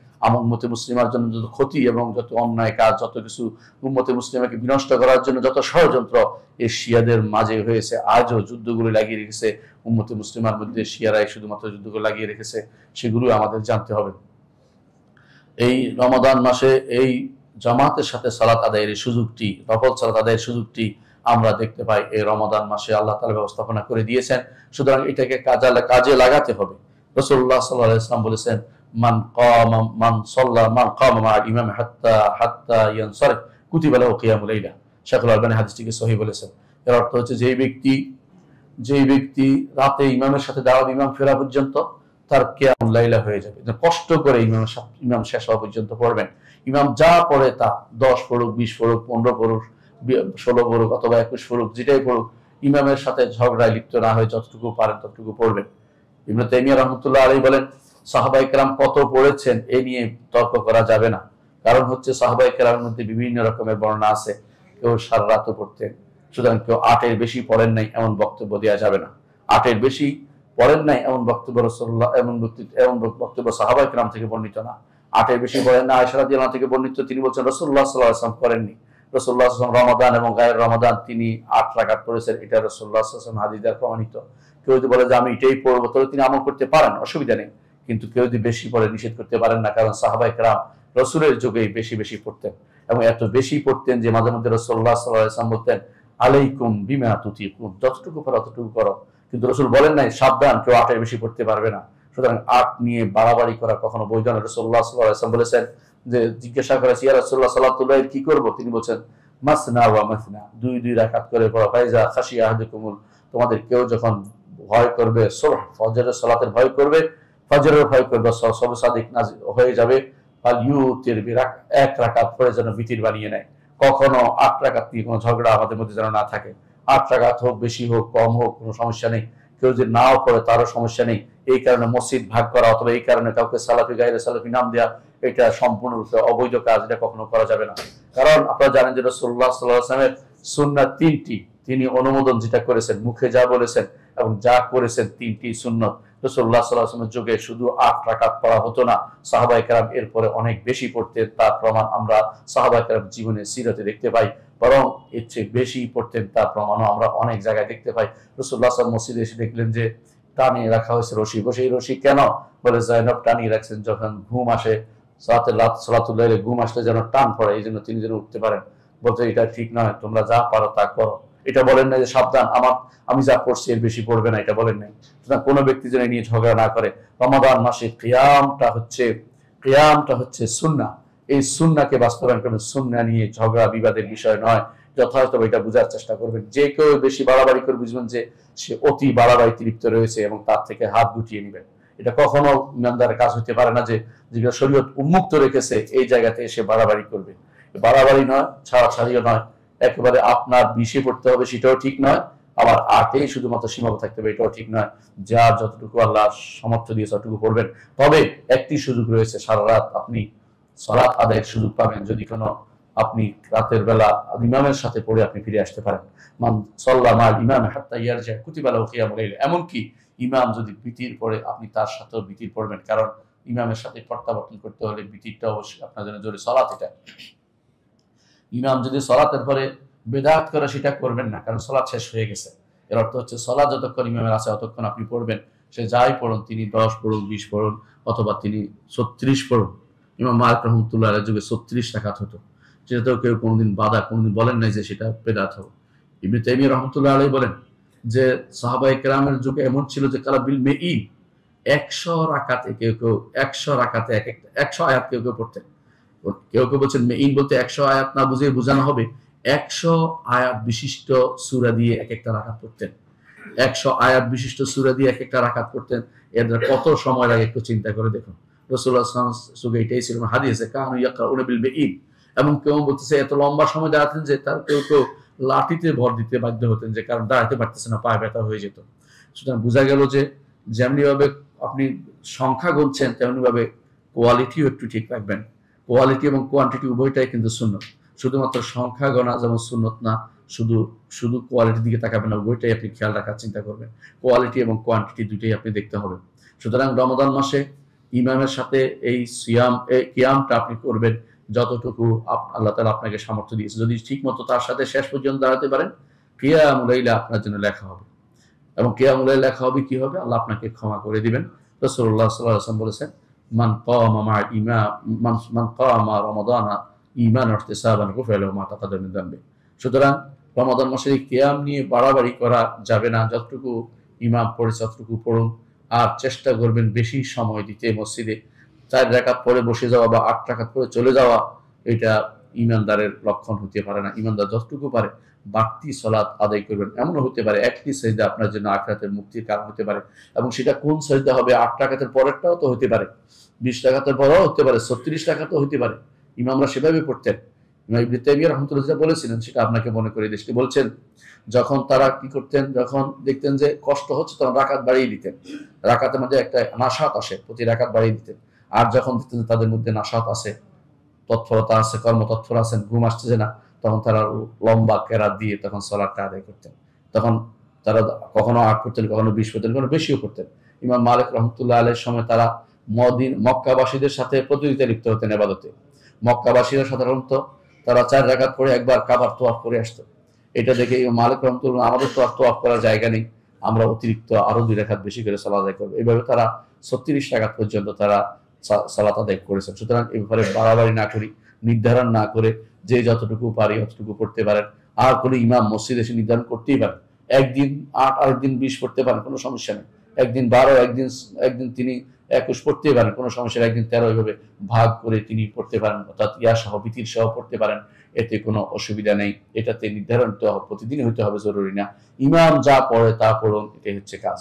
উম্মতে মুসলিমার জন্য যত ক্ষতি এবং যত অন্যায় কাজ, যত কিছু উম্মতে মুসলিমাকে বিনষ্ট করার জন্য যত ষড়যন্ত্র এই শিয়াদের মাঝে হয়েছে, আজও যুদ্ধগুলো লাগিয়ে রেখেছে উম্মতে মুসলিমার মধ্যে। শিয়ারাই শুধুমাত্র যুদ্ধগুলো লাগিয়ে রেখেছে, সেগুলো আমাদের জানতে হবে। এই রমাদান মাসে এই জামাতের সাথে সালাত আদায়ের সুযোগটি, নফল সালাত আদায়ের সুযোগটি আমরা দেখতে পাই এই রমাদান মাসে আল্লাহ তাআলা ব্যবস্থাপনা করে দিয়েছেন। সুতরাং এটাকে কাজে লাগাতে হবে। রাসূলুল্লাহ সাল্লাল্লাহু আলাইহি ওয়াসাল্লাম বলেছেন, মান কামা মা'আল ইমাম হাত্তা ইয়ানসারিফ কুতিবা লাহু কিয়ামুল লাইলা। শায়খুল আলবানী হাদিসটিকে সহিহ বলেছেন। এর অর্থ হচ্ছে যেই ব্যক্তি রাতে ইমামের সাথে দাঁড়াবে ইমাম ফেরা পর্যন্ত, তার কিয়ামুল লাইলা হয়ে যাবে। কষ্ট করে ইমাম শেষ হওয়া পর্যন্ত পড়বেন। ইমাম যা পড়ে তা 10 পড়ুক, 20 পড়ুক, 15 পড়ুক, 16 পড়ুক অথবা 21 পড়ুক, যেটাই পড়ুক, ইমামের সাথে ঝগড়ায় লিপ্ত না হয়ে যতটুকু পারেন ততটুকু পড়বেন। ইবনে তাইমিয়া রাহমাতুল্লাহ আলাইহি বলেন, সাহাবায়ে কেরাম কত পড়েছেন এ নিয়ে তর্ক করা যাবে না। কারণ হচ্ছে সাহাবায়ে কেরামের মধ্যে বিভিন্ন রকমের বর্ণনা আছে। কেউ সারা রাতও পড়তেন, সুতরাং কেউ 8-এর বেশি পড়েন নাই এমন বক্তব্য দেওয়া যাবে না। 8-এর বেশি পড়েন নাই এমন বক্তব্য রাসূলুল্লাহ এমন বক্তব্য সাহাবায়ে কেরাম থেকে বর্ণিত না। 8-এর বেশি পড়েন না আয়েশা রাদিয়াল্লাহু আনহা থেকে বর্ণিত, তিনি বলছেন রাসূলুল্লাহ সাল্লাল্লাহু আলাইহি ওয়াসাল্লাম করেননি। রাসূলুল্লাহ সাল্লাল্লাহু আলাইহি ওয়াসাল্লাম রমাদান এবং গায়র রমাদান তিনি 8 রাকাত পড়েছেন, এটা রাসূলুল্লাহ সাল্লাল্লাহু আলাইহি ওয়াসাল্লাম হাদিস দ্বারা প্রমাণিত। কেউ যদি বলে যে আমি এটাই পড়বো, তাহলে তিনি আমল করতে পারেন, অসুবিধা নেই। কিন্তু কেউ যদি বেশি পড়ে নিষেধ করতে পারেন না, কারণ সাহাবায়ে কেরাম রাসূলের যুগেই বেশি বেশি পড়তেন এবং এত বেশি পড়তেন যে মাঝে মধ্যে রাসূলুল্লাহ সাল্লাল্লাহু আলাইহি ওয়াসাল্লাম বলতেন আলাইকুম বিমা তুতিকুন, যতটুকু পারো ততটুকু করো। কিন্তু রাসূল বলেন নাই সাবধান কেউ 8-এর বেশি পড়তে পারবে না। সুতরাং 8 নিয়ে বাড়াবাড়ি করা কখনো বৈধ নয়। রাসূলুল্লাহ সাল্লাল্লাহু আলাইহি ওয়াসাল্লাম বলেছেন যে, জিজ্ঞাসা করা ইয়া রাসূলুল্লাহ সাল্লাতুল লাইল কি করব, তিনি বলেন মাসনা ওয়া মাসনা, 2 রাকাত করে পড়ো। ফাইজা খাশিয়া আহাদুকুমুল, তোমাদের কেউ যখন ভয় করবে, সুবহ ফজরের সালাতের ভয় করবে, ফজরের ভয় করবে, সবে সাদিক নাজিল হয়ে যাবে, ফাল ইউতির এক রাকাত পড়ে যেন বিতির বানিয়ে নেয়। কখনো 8 রাকাত নিয়ে কোনো ঝগড়া আমাদের মধ্যে যেন না থাকে। 8 রাকাত হোক, বেশি হোক, কম হোক, কোনো সমস্যা নেই। কেউ যদি নাও পড়ে তারও সমস্যা নেই। এই কারণে মসজিদ ভাগ করা অথবা এই কারণে কাউকে সালাফি গায়রে সালাফি নাম দেওয়া, এটা সম্পূর্ণরূপে অবৈধ কাজ, এটা কখনো করা যাবে না। কারণ আপনারা জানেন যে রাসূলুল্লাহ সাল্লাল্লাহু আলাইহি ওয়াসাল্লামের সুন্নাত 3টি, তিনি অনুমোদন যেটা করেছেন, মুখে যা বলেছেন এবং যা করেছেন 3টি সুন্নাত। রাসূলুল্লাহ সাল্লাল্লাহু আলাইহি ওয়াসাল্লামের যুগে শুধু 8 রাকাত পড়া হতো না, সাহাবায়ে কেরাম এরপরে অনেক বেশি পড়তেন। তার প্রমাণ আমরা সাহাবায়ে কেরাম জীবনের সিরাতে দেখতে পাই, বরং এর চেয়ে বেশি পড়তেন তার প্রমাণও আমরা অনেক জায়গায় দেখতে পাই। রাসূলুল্লাহ সাল্লাল্লাহু আলাইহি ওয়াসাল্লাম মসজিদে এসে দেখলেন যে টানিয়ে রাখা হয়েছে রশি, বসে এই রশি কেন, বলে যায়নব টানিয়ে রাখছেন, যখন ঘুম আসে সালাতুল লাইলে ঘুম আসলে যেন টান পড়ে, এই জন্য তিনি যেন উঠতে পারেন। বলতে এটা ঠিক নয়, তোমরা যা পারো তা করো। এটা বলেন না যে সাবধান আমি যা পড়ছি এর বেশি পড়বে না, এটা বলেন নাই। সুতরাং কোনো ব্যক্তি যেন নিয়ে ঝগড়া না করে। রমাদান মাসে কিয়ামটা হচ্ছে সুন্নাহ। এই সুন্নাহকে বাস্তবায়ন করবেন, সুন্নাহ নিয়ে ঝগড়া বিবাদের বিষয় নয়। যথাযথ এটা বোঝার চেষ্টা করবেন। যে কেউ বেশি বাড়াবাড়ি করে বুঝবেন যে সে অতি বাড়াবাড়িতে লিপ্ত রয়েছে এবং তার থেকে হাত গুটিয়ে নেবেন। এটা কখনো ইমানদারের কাজ হতে পারে না যে যেটা শরীয়ত উন্মুক্ত রেখেছে এই জায়গাতে এসে বাড়াবাড়ি করবে। বাড়াবাড়ি নয়, ছাড়াছাড়িও নয়, একেবারে আপনার 20-এ পড়তে হবে সেটাও ঠিক নয়, আবার 8-এ শুধুমাত্র সীমাবদ্ধ থাকতে হবে এটাও ঠিক নয়। যা যতটুকু আল্লাহ সামর্থ্য দিয়ে ততটুকু পড়বেন। তবে একটি সুযোগ রয়েছে, সারা রাত আপনি সালাত আদায়ের সুযোগ পাবেন যদি কোনো আপনি রাতের বেলা ইমামের সাথে পড়ে আপনি ফিরে আসতে পারেন। মান সাল্লা মা'আল ইমাম হাত্তা ইয়ারজা কুতিবা লাহু কিয়ামুল লাইল। এমনকি ইমাম যদি বিতির পড়ে আপনি তার সাথেও বিতির পড়বেন, কারণ ইমামের সাথে প্রত্যাবর্তন করতে হলে বিতিরটা অবশ্যই আপনার জন্য জরুরি। সালাত এটা, ইমাম যদি সালাতের পরে বেদাত করে সেটা করবেন না, কারণ সালাত শেষ হয়ে গেছে। এর অর্থ হচ্ছে সালাত যতক্ষণ ইমামের আছে ততক্ষণ আপনি পড়বেন। সে যাই পড়ুন, তিনি 10 পড়ুন, 20 পড়ুন অথবা তিনি 36 পড়ুন। ইমাম মালিক রাহমাতুল্লাহ আলাইহির যুগে 36 রাকাত হতো, যেটাতেও কেউ কোনোদিন কোনোদিন বলেন নাই যে সেটা বেদাত হবে। ইবনে তাইমিয়া রাহমাতুল্লাহ আলাইহি বলেন যে সাহাবায়ে কেরামের যুগে এমন ছিল যে কালা বিল মেইন 100 রাকাতে কেউ 100 রাকাতে 100 আয়াত কেউ পড়তেন। কেউ বলছেন মেইন বলতে 100 আয়াত না বুঝিয়ে বোঝানো হবে 100 আয়াত বিশিষ্ট সূরা দিয়ে এক একটা রাকাত পড়তেন। 100 আয়াত বিশিষ্ট সূরা দিয়ে এক একটা রাকাত পড়তেন। এর কত সময় লাগে একটু চিন্তা করে দেখুন। রাসূলুল্লাহ সাল্লাল্লাহু আলাইহি ওয়াসাল্লাম এটাই ছিল হাদিসে, কানু ইয়াকরাউনা বিল মেইন। এবং কেউ বলতেছে এত লম্বা সময় দাঁড়াতেন যে তার কেউ লাঠিতে ভর দিতে বাধ্য হতেন, যে কারণ দাঁড়াতে পারতেছে না, পায়ে ব্যথা হয়ে যেত। সুতরাং বোঝা গেল যে যেমনি ভাবে আপনি সংখ্যা গুনছেন তেমনি ভাবে কোয়ালিটিও একটু ঠিক রাখবেন। কোয়ালিটি এবং কোয়ান্টিটি উভয়টাই কিন্তু সুন্নত। শুধুমাত্র সংখ্যা গণা যেমন সুন্নত না, শুধু কোয়ালিটির দিকে তাকাবেন না, উভয়টাই আপনি খেয়াল রাখার চিন্তা করবেন। কোয়ালিটি এবং কোয়ান্টিটি দুটোই আপনি দেখতে হবে। সুতরাং রমাদান মাসে ইমামের সাথে এই কিয়ামটা আপনি করবেন যতটুকু আল্লাহ তাআলা আপনাকে সামর্থ্য দিয়েছে। যদি ঠিক মতো তার সাথে শেষ পর্যন্ত দাঁড়াতে পারেন, কিয়ামুল লাইল আপনার জন্য লেখা হবে। এবং কিয়ামুল লাইল লেখা হবে কি হবে, আল্লাহ আপনাকে ক্ষমা করে দিবেন। রাসূলুল্লাহ সাল্লাল্লাহু আলাইহি ওয়াসাল্লাম বলেছেন মান কামা রমাদানা ঈমানান ওয়া ইহতিসাবান গুফিরা লাহু মা তাকাদ্দামা মিন যামবি। সুতরাং রমাদান মাসে কিয়াম নিয়ে বাড়াবাড়ি করা যাবে না। যতটুকু ইমাম পড়েছে ততটুকু পড়ুন, আর চেষ্টা করবেন বেশি সময় দিতে মসজিদে। 4 রাকাত পরে বসে যাওয়া বা 8 রাকাত পরে চলে যাওয়া, এটা ইমানদারের লক্ষণ হতে পারে না। ইমানদার যতটুকু পারে বাড়তি সালাত আদায় করবেন। এমনও হতে পারে একটি সেজদা আপনার জন্য আখিরাতের মুক্তির কারণ হতে পারে, এবং সেটা কোন সেজদা হবে, 8 রাকাতের পরেরটাও তো হতে পারে, 20 রাকাতের পরেও হতে পারে, 36 রাকাতও হতে পারে। ইমামরা সেভাবে পড়তেন। ইমাম ইবনে তাইমিয়া রাহমাতুল্লাহ বলেছিলেন, সেটা আপনাকে মনে করে দিচ্ছি। বলছেন যখন তারা কি করতেন, যখন দেখতেন যে কষ্ট হচ্ছে তখন রাকাত বাড়িয়ে দিতেন, রাকাতের মধ্যে একটা নাশাত আসে, প্রতি রাকাত বাড়িয়ে দিতেন। আর যখন দেখতেন তাদের মধ্যে নাশাত আছে, তৎপরতা আছে, কর্মতৎপর আছেন, ঘুম আসছে না, তখন তারা লম্বা কেরাত দিয়ে তখন সালাতটা আদায় করতেন। তখন তারা কখনো 8 পড়তেন, কখনো 20 পড়তেন, কখনো বেশিও পড়তেন। ইমাম মালিক রহমতুল্লাহ আলাইহির সময় তারা মক্কাবাসীদের সাথে প্রতিযোগিতা লিপ্ত হতেন ইবাদতে। মক্কাবাসীরা সাধারণত তারা 4 রাকাত পড়ে একবার কাবার তোয়াফ করে আসতো। এটা দেখে ইমাম মালিক রহমতুল্লাহ, আমাদের তো আর তোয়াফ করার জায়গা নেই, আমরা অতিরিক্ত আরো 2 রাকাত বেশি করে সালাত আদায় করবো। এইভাবে তারা 36 রাকাত পর্যন্ত তারা সালাত আদায় করেছেন। সুতরাং এই ব্যাপারে বাড়াবাড়ি না করি, নির্ধারণ না করে যে যতটুকু পারি অতটুকু পড়তে পারেন। আর কোনো ইমাম মসজিদ এসে নির্ধারণ করতেই পারেন, একদিন 8 আরেকদিন 20 পড়তে পারেন, কোনো সমস্যা নেই। একদিন 12, একদিন তিনি 21 পড়তে পারেন, কোনো সমস্যা নেই। একদিন 13, এইভাবে ভাগ করে তিনি পড়তে পারেন, অর্থাৎ ইয়া সহ বিতির সহ পড়তে পারেন, এতে কোনো অসুবিধা নেই। এটাতে নির্ধারণ তো প্রতিদিনই হতে হবে জরুরি না, ইমাম যা পড়ে তা পড়ুন, এটাই হচ্ছে কাজ।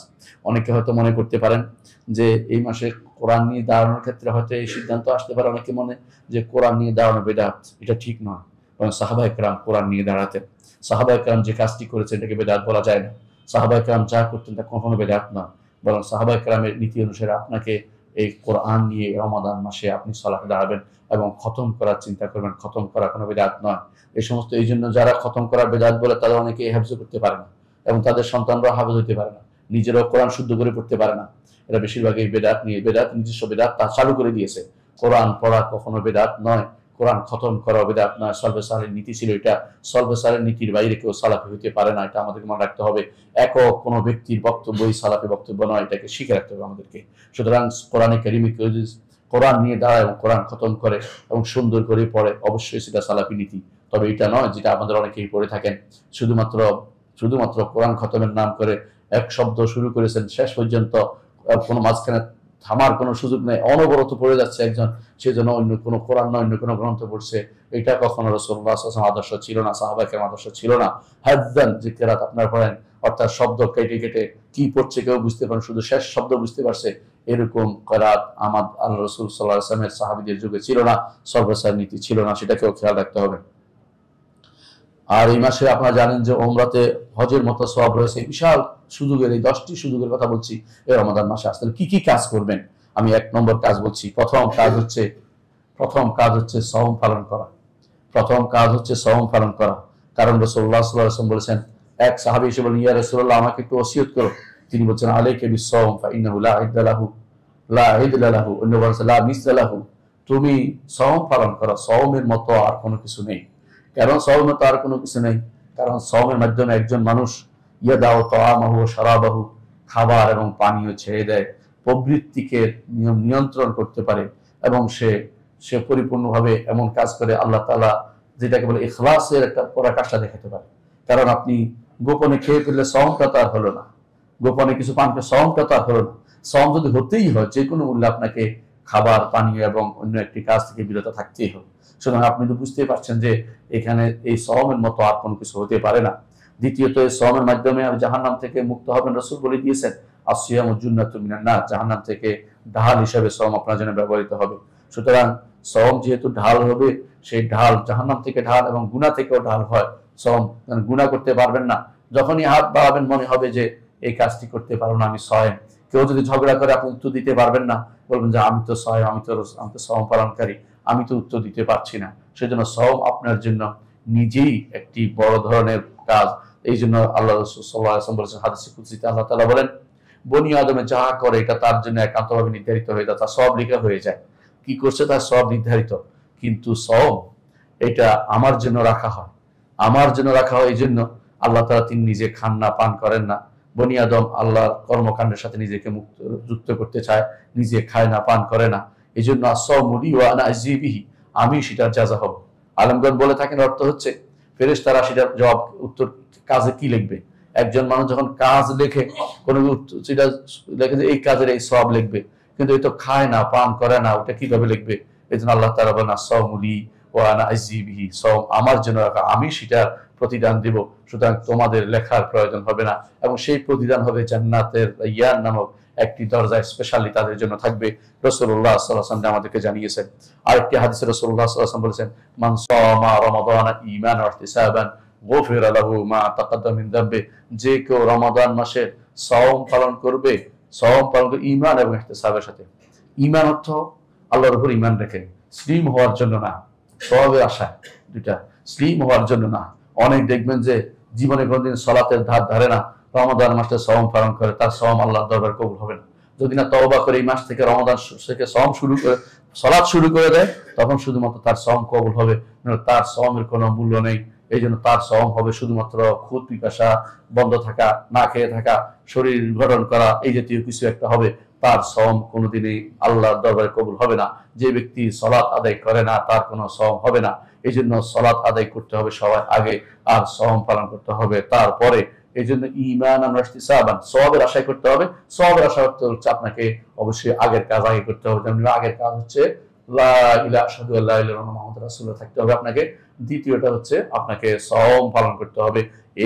অনেকে হয়তো মনে করতে পারেন যে এই মাসে কোরআন নিয়ে দাঁড়ানোর ক্ষেত্রে হয়তো এই সিদ্ধান্ত আসতে পারে অনেকে মনে, যে কোরআন নিয়ে দাঁড়ানো বেদাত। এটা ঠিক নয়, কারণ সাহাবায়ে কেরাম কোরআন নিয়ে দাঁড়াতেন। সাহাবায়ে কেরাম যে কাজটি করেছেন এটাকে বেদাত বলা যায় না। সাহাবায়ে কেরাম যা করতেন তা কখনো বেদাত নয়, বরং সাহাবায়ে কেরামের নীতি অনুসারে আপনাকে এই কোরআন নিয়ে রমাদান মাসে আপনি সালাতে দাঁড়াবেন এবং খতম করার চিন্তা করবেন। খতম করা কোনো বেদাত নয়। এই সমস্ত, এই জন্য যারা খতম করার বেদাত বলে তারা অনেকে হেফজ করতে পারে না, এবং তাদের সন্তানরা হাফেজ হতে পারে না, নিজেরাও কোরআন শুদ্ধ করে পড়তে পারে না। এরা বেশিরভাগই বেদাত নিয়ে, বেদাত নিজস্ব বেদাত তা চালু করে দিয়েছে। কোরআন পড়া কখনো বেদাত নয়, কোরআন খতম করা বেদাত নয়। সলবে সালের নীতি ছিল এটা, সলবে সালের নীতির বাইরে কেউ সালাফি হতে পারে না, এটা আমাদেরকে মনে রাখতে হবে। একক কোনো ব্যক্তির বক্তব্যই সালাফি বক্তব্য নয়, এটাকে শিখে রাখতে হবে আমাদেরকে। সুতরাং কোরআনে কারিমে কেউ যদি কোরআন নিয়ে দাঁড়ায় এবং কোরআন খতম করে এবং সুন্দর করে পড়ে, অবশ্যই সেটা সালাফি নীতি। তবে এটা নয় যেটা আমাদের অনেকেই পড়ে থাকেন, শুধুমাত্র কোরআন খতমের নাম করে এক শব্দ শুরু করেছেন, শেষ পর্যন্ত কোনো মাঝখানে থামার কোনো সুযোগ নেই, অনবরত পড়ে যাচ্ছে একজন, সেজন্য অন্য কোনো কোরআন নয় অন্য কোনো গ্রন্থ পড়ছে। এটা কখনো রাসূলুল্লাহ সাল্লাল্লাহু আলাইহি ওয়াসাল্লাম আদর্শ ছিল না, সাহাবায়ে কেরামের আদর্শ ছিল না। হাজ্জান যে কেরাত আপনারা পড়েন, অর্থাৎ শব্দ কেটে কেটে কি পড়ছে কেউ বুঝতে পারেন, শুধু শেষ শব্দ বুঝতে পারছে, এরকম কেরাত আল্লাহ রাসূল সাল্লাল্লাহু আলাইহি ওয়াসাল্লামের সাহাবীদের যুগে ছিল না, সর্বসার নীতি ছিল না, সেটাকেও খেয়াল রাখতে হবে। আর এই মাসে আপনারা জানেন যে ওমরাতে হজের মতো সওয়াব রয়েছে, বিশাল সুযোগের, এই 10টি সুযোগের কথা বলছি এই রমাদান মাসে। আসলে কি কি কাজ করবেন, আমি 1 নম্বর কাজ বলছি। প্রথম কাজ হচ্ছে সওম পালন করা। প্রথম কাজ হচ্ছে সওম পালন করা। কারণ রাসূলুল্লাহ সাল্লাল্লাহু আলাইহি ওয়াসাল্লাম বলেছেন, এক সাহাবী এসে বলেন, ইয়া রাসূলুল্লাহ আমাকে একটু ওসিয়ত করো। তিনি বলছেন, আলাইকা বিস-সাওম ফাইন্নাহু লা ইদ্দা লাহু অন্য বলছে লা মিসলা লাহু, তুমি সওম পালন করো, সওমের মতো আর কোনো কিছু নেই। কারণ সওমের মতো আর কোনো কিছু নেই, কারণ সওমের মাধ্যমে একজন মানুষ ইয়াদাউ তাআমাহু ওয়া শারাবাহু, খাবার এবং পানীয় ছেড়ে দেয়, প্রবৃত্তিকে নিয়ন্ত্রণ করতে পারে, এবং সে পরিপূর্ণভাবে এমন কাজ করে আল্লাহ তাআলা যেটাকে বলে ইখলাসের একটা পরাকাষ্ঠা দেখাতে পারে। কারণ আপনি গোপনে খেয়ে ফেললে সওমটা তো আর হলো না, গোপনে কিছু পান করে সওমটা তো আর হলো না। সওম যদি হতেই হয়, যে কোনো মূল্যে আপনাকে খাবার পানীয় এবং অন্য একটি কাজ থেকে বিরত থাকতেই হবে। সুতরাং আপনি তো বুঝতেই পারছেন যে এখানে এই সওমের মতো আর কোনো কিছু হতে পারে না। দ্বিতীয়ত, এই সওমের মাধ্যমে জাহান্নাম থেকে মুক্ত হবেন। রাসূল বলে দিয়েছেন, আসিয়ামু জুন্নাতুম মিনান নার, জাহান্নাম থেকে ঢাল হিসেবে সওম আপনার জন্য ব্যবহৃত হবে। সুতরাং সওম যেহেতু ঢাল হবে, সেই ঢাল জাহান্নাম থেকে ঢাল এবং গুনাহ থেকেও ঢাল হয়। সওম গুনাহ করতে পারবেন না, যখনই হাত বাড়াবেন মনে হবে যে এই কাজটি করতে পারবো না, আমি সওম। কেউ যদি ঝগড়া করে আপনি উত্তর দিতে পারবেন না, বলবেন যে আমি তো সওম, আমি তো সওম পালনকারী, আমি তো উত্তর দিতে পারছি না। সেজন্য সওম আপনার জন্য নিজেই একটি বড় ধরনের কাজ। এই জন্য আল্লাহ রাসূল সাল্লাল্লাহু আলাইহি ওয়াসাল্লাম বলেছেন হাদিসে কুদসিতে, আল্লাহ তাআলা বলেন, বনি আদমে যা করে এটা তার জন্য একান্তভাবে নির্ধারিত হয়ে যায়, তার সওয়াব লেখা হয়ে যায়। কি করছে তার সওয়াব নির্ধারিত। কিন্তু সওম এটা আমার জন্য রাখা হয়, আমার জন্য রাখা হয়। এই জন্য আল্লাহ তাআলা তিনি নিজে খান না, পান করেন না। বনি আদম আল্লাহর কর্মকাণ্ডের সাথে নিজেকে যুক্ত করতে চায়, নিজে খায় না, পান করে না। এই জন্য আস-সাওমু লি ওয়া আনা আজজি বিহি, আমি সেটার জাযা হব। আলেমগণ বলে থাকেন অর্থ হচ্ছে ফেরেশতারা সেটার জবাব উত্তর কাজে কি লিখবে। একজন মানুষ যখন কাজ লেখে, কোনো সেটা লেখে যে এই কাজের এই সওয়াব লিখবে, কিন্তু এ তো খায় না, পান করে না, ওটা কিভাবে লিখবে? এই জন্য আল্লাহ তাআলা বলেন আস-সাওমুলি ওয়া আনা আজজি বিহি, সওম আমার জন্য রাখা, আমি সেটার প্রতিদান দিব, সুতরাং তোমাদের লেখার প্রয়োজন হবে না। এবং সেই প্রতিদান হবে জান্নাতের রায়্যান নামক একটি দরজা, স্পেশালি তাদের জন্য থাকবে। রাসূলুল্লাহ সাল্লাল্লাহু আলাইহি ওয়াসাল্লাম আমাদেরকে জানিয়েছেন। আরেকটি হাদিসে রাসূলুল্লাহ সাল্লাল্লাহু আলাইহি ওয়াসাল্লাম বলেছেন, মান সামা রমাদানা ঈমানান ওয়া ইহতিসাবান গুফিরা লাহু মা তাকাদ্দাম মিন যামবি, যে কেউ রমাদান মাসে সাওম পালন করবে, সাওম পালন করে ঈমান এবং ইহতিসাবের সাথে। ঈমান অর্থ আল্লাহর উপর ঈমান রেখে, মুসলিম হওয়ার জন্য না, সওয়াবের আশায়, দুইটা, মুসলিম হওয়ার জন্য না। অনেক দেখবেন যে জীবনে কোনোদিন সালাতের ধার ধারে না, রমাদান মাসে সাওম পালন করে, তার সাওম আল্লাহর দরবারে কবুল হবে না। যদি না তওবা করে এই মাস থেকে, রমাদান থেকে সাওম শুরু করে, সালাত শুরু করে দেয়, তখন শুধুমাত্র তার সাওম কবুল হবে, তার সাওমের কোনো মূল্য নেই। এই জন্য তার সাওম হবে শুধুমাত্র ক্ষুধা পিপাসা বন্ধ থাকা, না খেয়ে থাকা, শরীর গঠন করা, এই জাতীয় কিছু একটা হবে। তার সাওম কোনোদিনই আল্লাহর দরবারে কবুল হবে না। যে ব্যক্তি সালাত আদায় করে না, তার কোনো সাওম হবে না। এই জন্য সালাত আদায় করতে হবে সবার আগে, আর সাওম পালন করতে হবে তারপরে। এই জন্য ঈমান আর ইহতিসাবান, সওয়াবের আশায় করতে হবে। সওয়াবের আশা করতে হচ্ছে আপনাকে অবশ্যই আগের কাজ আগে করতে হবে। যেমন আগের কাজ হচ্ছে লা ইলাহা আশহাদু আল্লা ইলাহা ইল্লাল্লাহ মুহাম্মাদুর রাসূলুল্লাহ থাকতে হবে আপনাকে। দ্বিতীয়টা হচ্ছে আপনাকে সাওম পালন করতে হবে।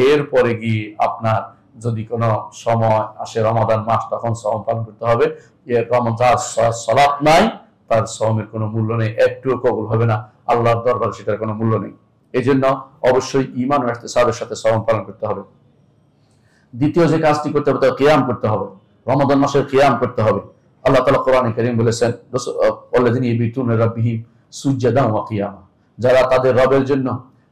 এরপরে গিয়ে আপনার যদি কোনো সময় আসে রমাদান মাস, তখন সাওম পালন করতে হবে। এর রমজান সালাত নাই, তার সাওমের কোনো মূল্য নেই, একটুও কবুল হবে না, আল্লাহর দরবারে সেটার কোনো মূল্য নেই। এই জন্য অবশ্যই ঈমান ও ইহতিসাবের সাথে সাওম পালন করতে হবে। দ্বিতীয় যে কাজটি করতে হবে, তা কিয়াম করতে হবে। রমাদান মাসের কিয়াম করতে হবে। আল্লাহ তাআলা কোরআনে কারীম বলেছেন, আল্লাযীনা ইয়াবিতুনা লিরাব্বিহিম সুজদান ওয়া কিয়ামা, যারা তাদের রবের জন্য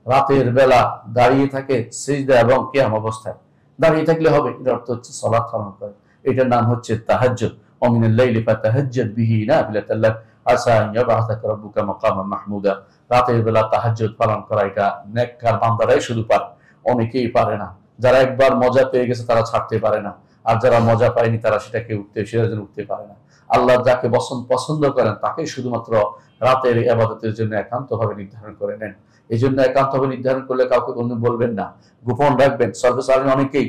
রাতের বেলা দাঁড়িয়ে থাকে সিজদা এবং কিয়াম অবস্থায়। দাঁড়িয়ে থাকলে হবে, এর অর্থ হচ্ছে সালাত পালন করে। এটার নাম হচ্ছে তাহাজ্জুদ। ওয়া মিনাল লাইলি ফাতাহাজ্জাদ বিহি নাফিলাতাল লাক আসা আন ইয়াবআসাকা রাব্বুকা মাকামান মাহমুদা। রাতের বেলা তাহাজ্জুদ পালন করা, এটা নেককার বান্দারাই শুধু পারে, অনেকেই পারে না। যারা একবার মজা পেয়ে গেছে তারা ছাড়তে পারে না, আর যারা মজা পায়নি তারা সেটাকে উঠতে পারে না। আল্লাহ যাকে পছন্দ করেন তাকে শুধুমাত্র রাতের ইবাদতের জন্য একান্তভাবে নির্ধারণ করে নেন। এই জন্য একান্তভাবে নির্ধারণ করলে কাউকে কোনো বলবেন না, গোপন রাখবেন। সর্বসাধারণ অনেকেই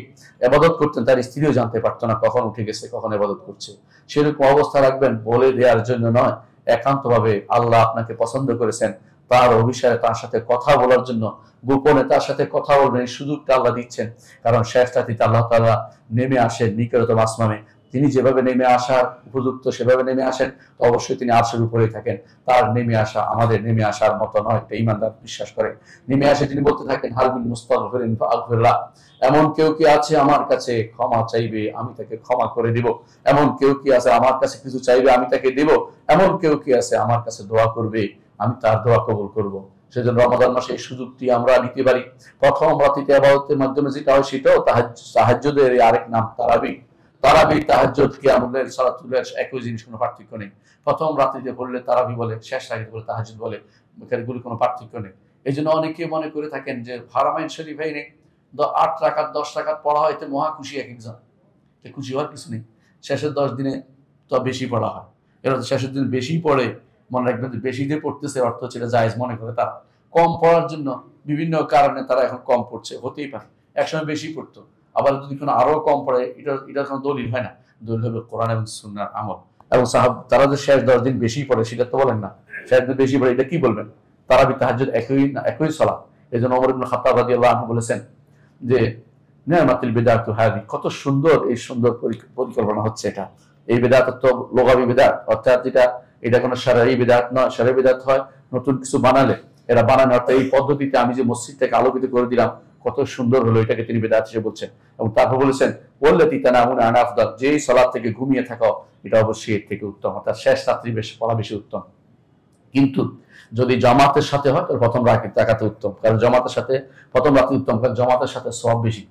ইবাদত করতেন, তার স্ত্রীও জানতে পারতো না কখন উঠে গেছে, কখন ইবাদত করছে। সেরকম অবস্থা রাখবেন, বলে দেওয়ার জন্য নয়, একান্তভাবে আল্লাহ আপনাকে পছন্দ করেছেন, তার অভিষয়ে তার সাথে কথা বলার জন্য গোপনে তার সাথে কথা বলবেন, এই সুযোগটা আল্লাহ দিচ্ছেন। কারণ শেষ রাতে আল্লাহ তাআলা নেমে আসেন নিকটতম আসমানে। তিনি যেভাবে নেমে আসার উপযুক্ত সেভাবে নেমে আসেন, তো অবশ্যই তিনি আরশের উপরেই থাকেন। তার নেমে আসা আমাদের নেমে আসার মতো নয়, একটা ঈমানদার বিশ্বাস করে। নেমে আসে তিনি বলতে থাকেন, হাল মিন মুস্তাগফিরিন ফাগফিরলাহ, এমন কেউ কি আছে আমার কাছে ক্ষমা চাইবে, আমি তাকে ক্ষমা করে দিব। এমন কেউ কি আছে আমার কাছে কিছু চাইবে, আমি তাকে দেব। এমন কেউ কি আছে আমার কাছে দোয়া করবে, আমি তার দোয়া কবুল করব। সেজন্য রমাদান মাসে এই সুযোগটি আমরা নিতে পারি। প্রথম রাতে ইবাদতের মাধ্যমে যেটা হয় সেটাও তাহাজ্জুদের আরেক নাম তারাবি। তারাবি তাহাজ্জুদ কিয়ামুল লাইল সালাতুল লাইল একই জিনিস, কোনো পার্থক্য নেই। প্রথম রাতে পড়লে তারাবি বলে, শেষ রাতে বলে তাহাজ্জুদ বলে, এগুলো কোনো পার্থক্য নেই। এই জন্য অনেকে মনে করে থাকেন যে হারামাইন শরীফাই নেই 8 রাকাত 10 রাকাত পড়া হয়, এতে মহা খুশি এক একজন। খুশি হওয়ার কিছু নেই। শেষের 10 দিনে তো বেশি পড়া হয়। এরা শেষের দিন বেশি পড়ে, মনে রাখবেন যে বেশি দিয়ে পড়তেছে অর্থ হচ্ছে এটা জায়েজ মনে করে তারা। কম পড়ার জন্য বিভিন্ন কারণে তারা এখন কম পড়ছে, হতেই পারে। একসময় বেশি পড়তো, আবার যদি কোনো আরো কম পড়ে, এটা কোনো দলিল হয় না। দলিল হবে কোরআন এবং সুন্নাহর আমল। এবং তারা যে শেষ 10 দিন বেশি পড়ে সেটা তো বলেন না, শেষ দিন বেশি পড়ে এটা কি বলবেন? তারাবি তাহাজ্জুদ একই সালাত। এই জন্য ওমর ইবনে খাত্তাব রাদিয়াল্লাহু আনহু বলেছেন যে নি'মাতুল বিদআতু হাযি, কত সুন্দর এই সুন্দর পরিকল্পনা হচ্ছে এটা। এই বিদআত তো লুগাবি বিদআত, অর্থাৎ এটা কোনো শারঈ বিদআত নয়। শারঈ বিদআত হয় নতুন কিছু বানালে, এরা বানানো অর্থাৎ এই পদ্ধতিতে আমি যে মসজিদটাকে আলোকিত করে দিলাম কত সুন্দর হলো, এটাকে তিনি বিদআত হিসেবে বলছেন। এবং তারপর বলেছেন ওয়াল্লাতী তানামুনা আন আফদাল, যেই সালাত থেকে ঘুমিয়ে থাকো এটা অবশ্যই এর থেকে উত্তম, অর্থাৎ শেষ রাত্রি বেশি পড়া বেশি উত্তম। কিন্তু যদি জামাতের সাথে হয় তাহলে প্রথম রাকাতে উত্তম, কারণ জামাতের সাথে প্রথম রাত্রি উত্তম, কারণ জামাতের সাথে সওয়াব বেশি,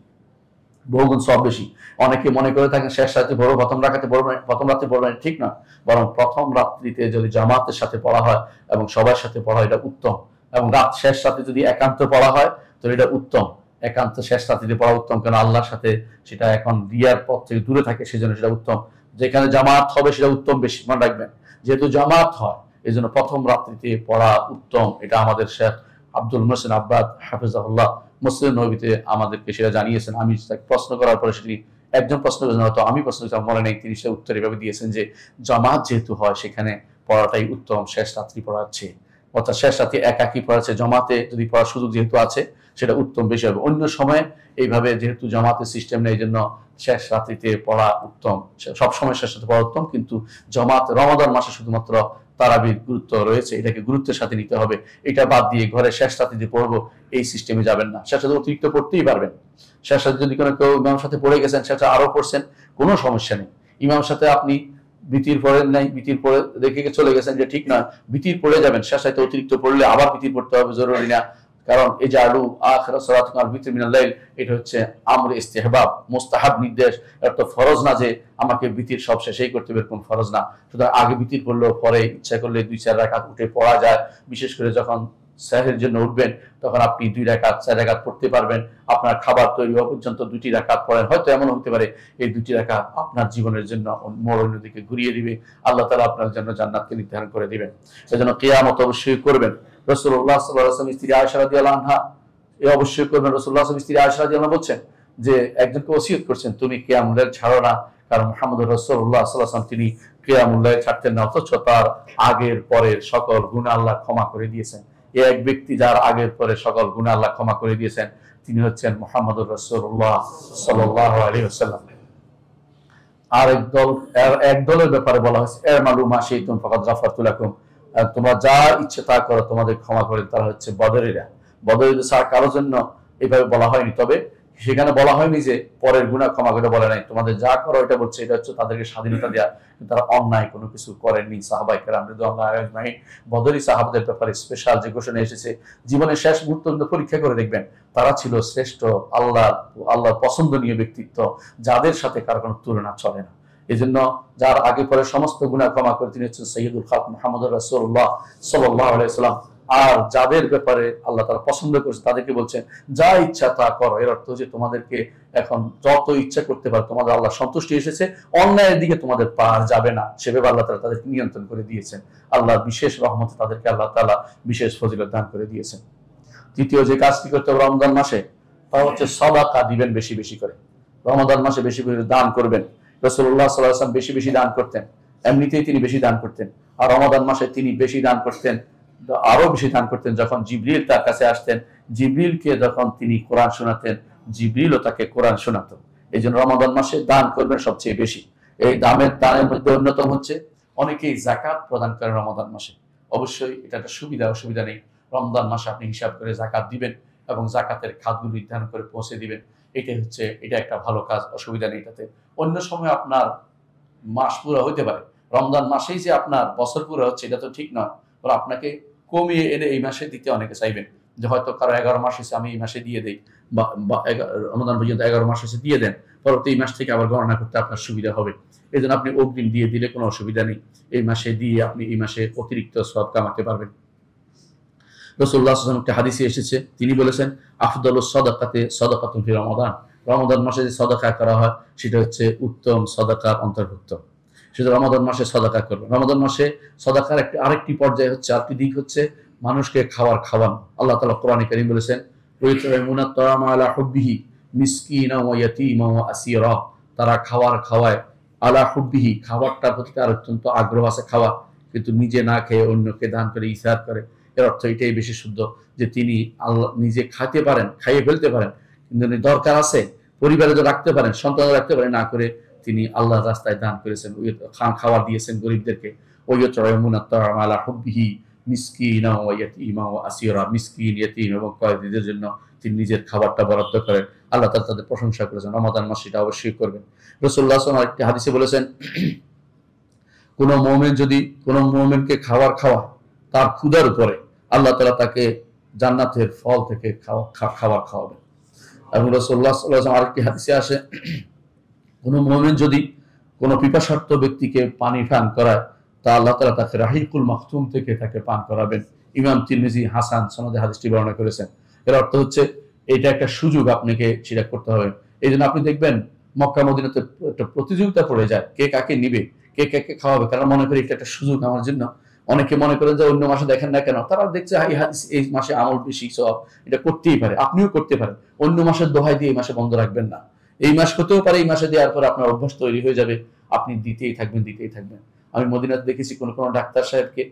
বহুগুণ সওয়াব বেশি। অনেকে মনে করে থাকেন শেষ রাতে পড়বো, প্রথম রাকাতে পড়বো, প্রথম রাত্রে পড়বো, ঠিক না। বরং প্রথম রাত্রিতে যদি জামাতের সাথে পড়া হয় এবং সবার সাথে পড়া হয় এটা উত্তম। এবং শেষ রাতে যদি একান্ত পড়া হয় তাহলে এটা উত্তম। একান্ত শেষ রাত্রিতে পড়া উত্তম, কেন আল্লাহর সাথে সেটা এখন রিয়ার পথ থেকে দূরে থাকে, সেজন্য সেটা উত্তম। যেখানে জামাত হবে সেটা উত্তম বেশি, মনে রাখবেন। যেহেতু জামাত হয় এই জন্য প্রথম রাত্রিতে পড়া উত্তম। এটা আমাদের শেখ আব্দুল মোহসেন আব্বাদ হাফিজাহুল্লাহ মুসলিম নবীতে আমাদেরকে সেটা জানিয়েছেন। আমি তাকে প্রশ্ন করার পরে সেটি একজন প্রশ্ন করেছেন, হয়তো আমি প্রশ্ন করেছিলাম মনে নেই, তিনি সে উত্তর এভাবে দিয়েছেন যে জামাত যেহেতু হয় সেখানে পড়াটাই উত্তম শেষ রাত্রি পড়াচ্ছে, অর্থাৎ শেষ রাত্রি একাকি পড়াচ্ছে, জমাতে যদি পড়ার সুযোগ যেহেতু আছে সেটা উত্তম বেশি হবে। অন্য সময় এইভাবে যেহেতু জমাতের সিস্টেম নেই, এই জন্য শেষ রাত্রিতে পড়া উত্তম, সবসময় শেষ রাতে পড়া উত্তম। কিন্তু জমাত রমাদান মাসে শুধুমাত্র তারাবির গুরুত্ব রয়েছে, এটাকে গুরুত্বের সাথে নিতে হবে। এটা বাদ দিয়ে ঘরে শেষ রাত্রিতে পড়বো এই সিস্টেমে যাবেন না। শেষ রাতে অতিরিক্ত পড়তেই পারবেন, শেষ রাতে যদি কোনো কেউ ইমাম সাথে পড়ে গেছেন সেটা আরো পড়ছেন, কোনো সমস্যা নেই। ইমাম সাথে আপনি বিতির পড়েন নাই, বিতির পড়ে রেখে চলে গেছেন, যে ঠিক না, বিতির পড়ে যাবেন। শেষ রাতে অতিরিক্ত পড়লে আবার বিতির পড়তে হবে, জরুরি না। কারণ এই যে আলু আখিরা সালাতুন আল বিতর মিনাল লাইল, এটা হচ্ছে আমর ইস্তেহবাব, মুস্তাহাব নির্দেশ। এটা তো ফরজ না যে আমাকে বিতির সব শেষেই করতে হবে, এরকম ফরজ না। সুতরাং আগে বিতির পড়লেও পরে ইচ্ছা করলে 2-4 রাকাত উঠে পড়া যায়। বিশেষ করে যখন সেহরের জন্য উঠবেন তখন আপনি 2 রাকাত 4 রাকাত পড়তে পারবেন। আপনার খাবার তৈরি হওয়া পর্যন্ত 2টি রাকাত পড়েন। হয়তো এমন হতে পারে এই 2টি রাকাত আপনার জীবনের জন্য মোড় অন্যদিকে ঘুরিয়ে দিবে, আল্লাহ তাআলা আপনার জন্য জান্নাতকে নির্ধারণ করে দিবেন। সেজন্য কিয়ামত অবশ্যই করবেন। রাসূলুল্লাহ সাল্লাল্লাহু আলাইহি ওয়াসাল্লাম স্ত্রী আয়েশা রাদিয়াল্লাহু আনহা এই অবশ্যই করবেন। রাসূলুল্লাহ সাল্লাল্লাহু আলাইহি ওয়াসাল্লাম স্ত্রী আয়েশা রাদিয়াল্লাহু আনহা বলছেন যে একজনকে ওসিয়ত করছেন, তুমি কিয়ামুল লাইল ছাড়ো না, কারণ মুহাম্মদুর রাসূলুল্লাহ সাল্লাল্লাহু আলাইহি ওয়াসাল্লাম তিনি কিয়ামুল লাইল ছাড়তেন না, অথচ তার আগের পরের সকল গুনাহ আল্লাহ ক্ষমা করে দিয়েছেন। এই এক ব্যক্তি যার আগের পরে সকল গুনাহ আল্লাহ ক্ষমা করে দিয়েছেন, তিনি হচ্ছেন মুহাম্মদুর রাসূলুল্লাহ সাল্লাল্লাহু আলাইহি ওয়াসাল্লাম। আর এক দলের ব্যাপারে বলা হয়েছে, ইরমালু মা শি'তুম ফাকাদ গাফারতু লাকুম, তোমরা যা ইচ্ছে তা করো, তোমাদের ক্ষমা করে। তারা হচ্ছে বদরেরা। বদরের ছাড়া কারোর জন্য এভাবে বলা হয়নি, তবে সেখানে বলা হয়নি যে পরের গুনাহ ক্ষমা করে বলে নাই, তোমাদের যা করো এটা বলছে। এটা হচ্ছে তাদেরকে স্বাধীনতা দেওয়া, তারা অন্যায় কোনো কিছু করেননি। সাহাবায়ে কেরাম রাদিয়াল্লাহু আজমাইন বদরি সাহাবাদের ব্যাপারে স্পেশাল যে ঘোষণা এসেছে, জীবনের শেষ মুহূর্ত পরীক্ষা করে দেখবেন, তারা ছিল শ্রেষ্ঠ আল্লাহর পছন্দনীয় ব্যক্তিত্ব, যাদের সাথে কারো কোনো তুলনা চলে না। এই জন্য যার আগে পরে সমস্ত গুনাহ ক্ষমা করে তিনি হচ্ছেন সৈয়দুল খালক মুহাম্মদুর রাসূলুল্লাহ সাল্লাল্লাহু আলাইহি ওয়াসাল্লাম। আর যাদের ব্যাপারে আল্লাহ তাআলা পছন্দ করেছে তাদেরকে বলছেন যা ইচ্ছা তা করো। এর অর্থ হচ্ছে তোমাদেরকে এখন যত ইচ্ছা করতে পারো, তোমাদের আল্লাহ সন্তুষ্টি এসেছে, অন্যায়ের দিকে তোমাদের পা যাবে না, সেভাবে আল্লাহ তাআলা তাদেরকে নিয়ন্ত্রণ করে দিয়েছেন। আল্লাহর বিশেষ রহমতে তাদেরকে আল্লাহ তাআলা বিশেষ ফজিলত দান করে দিয়েছেন। তৃতীয় যে কাজটি করতে হবে রমজান মাসে, তা হচ্ছে সাদাকা দিবেন বেশি বেশি করে। রমাদান মাসে বেশি বেশি দান করবেন। রাসূলুল্লাহ সাল্লাল্লাহু আলাইহি ওয়াসাল্লাম বেশি বেশি দান করতেন, এমনিতেই তিনি বেশি দান করতেন। আর রমাদান মাসে তিনি বেশি দান করতেন, আরো বেশি দান করতেন যখন জিবরিল তার কাছে আসতেন। জিবরিলকে যখন তিনি কোরআন শোনাতেন, জিবরিলও তাকে কোরআন শোনাতো। এই জন্য রমাদান মাসে দান করবেন সবচেয়ে বেশি। এই দানের মধ্যে অন্যতম হচ্ছে অনেকেই যাকাত প্রদান করেন রমাদান মাসে। অবশ্যই এটা একটা সুবিধা অসুবিধা নেই। রমজান মাসে আপনি হিসাব করে যাকাত দিবেন এবং যাকাতের খাতগুলো নির্ধারণ করে পৌঁছে দিবেন। এটা একটা ভালো কাজ, অসুবিধা নেই এটাতে। অন্য সময় আপনার মাস পুরো হইতে পারে, রমজান মাসেই যে আপনার বছর পুরো হচ্ছে এটা তো ঠিক নয়। আপনাকে কমিয়ে এনে এই মাসে দিতে অনেকে চাইবেন, যে হয়তো কারো 11 মাস হয়েছে আমি এই মাসে দিয়ে দেই, বা রমজান পর্যন্ত 11 মাস হয়েছে দিয়ে দেন, পরবর্তী এই মাস থেকে আবার গণনা করতে আপনার সুবিধা হবে। এই জন্য আপনি অগ্রিম দিয়ে দিলে কোনো অসুবিধা নেই। এই মাসে দিয়ে আপনি এই মাসে অতিরিক্ত সওয়াব কামাতে পারবেন। রাসূলুল্লাহ সাল্লাল্লাহু আলাইহি ওয়াসাল্লাম একটা হাদিসে এসেছে, তিনি বলেছেন আফদালুস সাদাকাতে সাদাকাতুন ফি রমাদান। রমাদান মাসে যে সাদাকা করা হয় সেটা হচ্ছে উত্তম সাদাকার অন্তর্ভুক্ত। সেটা রমাদান মাসে সাদাকা করবে। রমাদান মাসে সাদাকার আরেকটি পর্যায় হচ্ছে, আরেকটি দিক হচ্ছে মানুষকে খাওয়ানো। আল্লাহ তাআলা কোরআনে কারীম বলেছেন ওয়াইতুমুনা তাআমা আলা হুব্বিহি মিসকিনা ওয়া ইয়াতীমা ওয়া আসীরা। তারা খাওয়ায় আলা হুব্বিহি, খাবারটার প্রতি তার অত্যন্ত আগ্রহ আছে খাওয়া, কিন্তু নিজে না খেয়ে অন্যকে দান করে ইসার করে। এর অর্থ এটাই বেশি শুদ্ধ যে তিনি আল্লাহ নিজে খাইয়ে ফেলতে পারেন, কিন্তু দরকার আছে পরিবারে রাখতে পারেন, সন্তান রাখতে পারেন, না করে তিনি আল্লাহর রাস্তায় দান করেছেন, খাওয়া দিয়েছেন গরিবদেরকে। ওয়াইতুমুনা তাআমা আলা হুব্বিহি মিসকিনা ওয়া ইয়াতীমা ওয়া আসীরা। মিসকিন, ইয়াতীম এবং কয়েদিদের জন্য তিনি নিজের খাবারটা বরাদ্দ করেন। আল্লাহ তাআলা তাদের প্রশংসা করেছেন। রমাদান মাসে এটা অবশ্যই করবেন। রাসূলুল্লাহ সাল্লাল্লাহু আলাইহি ওয়াসাল্লাম একটি হাদিসে বলেছেন কোন মুমিন যদি কোন মুমিনকে খাবার খাওয়া তার ক্ষুধার উপরে, আল্লাহ তাআলা তাকে জান্নাতের ফল থেকে খাবার খাওয়াবেন। এবং রাসূলুল্লাহ সাল্লাল্লাহু আলাইহি ওয়াসাল্লাম আরেকটি হাদিসে আসে কোন মুমিন যদি কোন পিপাসার্ত ব্যক্তিকে পানি পান করায়, তা আল্লাহ তাআলা তাকে রাহিকুল মাখতুম থেকে তাকে পান করাবেন। ইমাম তিরমিজি হাসান সনদে হাদিসটি বর্ণনা করেছেন। এর অর্থ হচ্ছে এটা একটা সুযোগ, আপনাকে সেটা করতে হবে। এই জন্য আপনি দেখবেন মক্কা মদিনাতে একটা প্রতিযোগিতা পড়ে যায়, কে কাকে নিবে, কে কাকে খাওয়াবে। কারণ মনে করি এটা একটা সুযোগ আমার জন্য। অনেকে মনে করেন যে অন্য মাসে দেখেন না কেন, তারা দেখছে এই মাসে আমল বেশি, সব এটা করতেই পারে, আপনিও করতে পারেন। অন্য মাসের দোহাই দিয়ে এই মাসে বন্ধ রাখবেন না। এই মাস হতেও পারে এই মাসে দেওয়ার পর আপনার অভ্যাস তৈরি হয়ে যাবে, আপনি দিতেই থাকবেন। আমি মদিনাতে দেখেছি কোন ডাক্তার সাহেবকে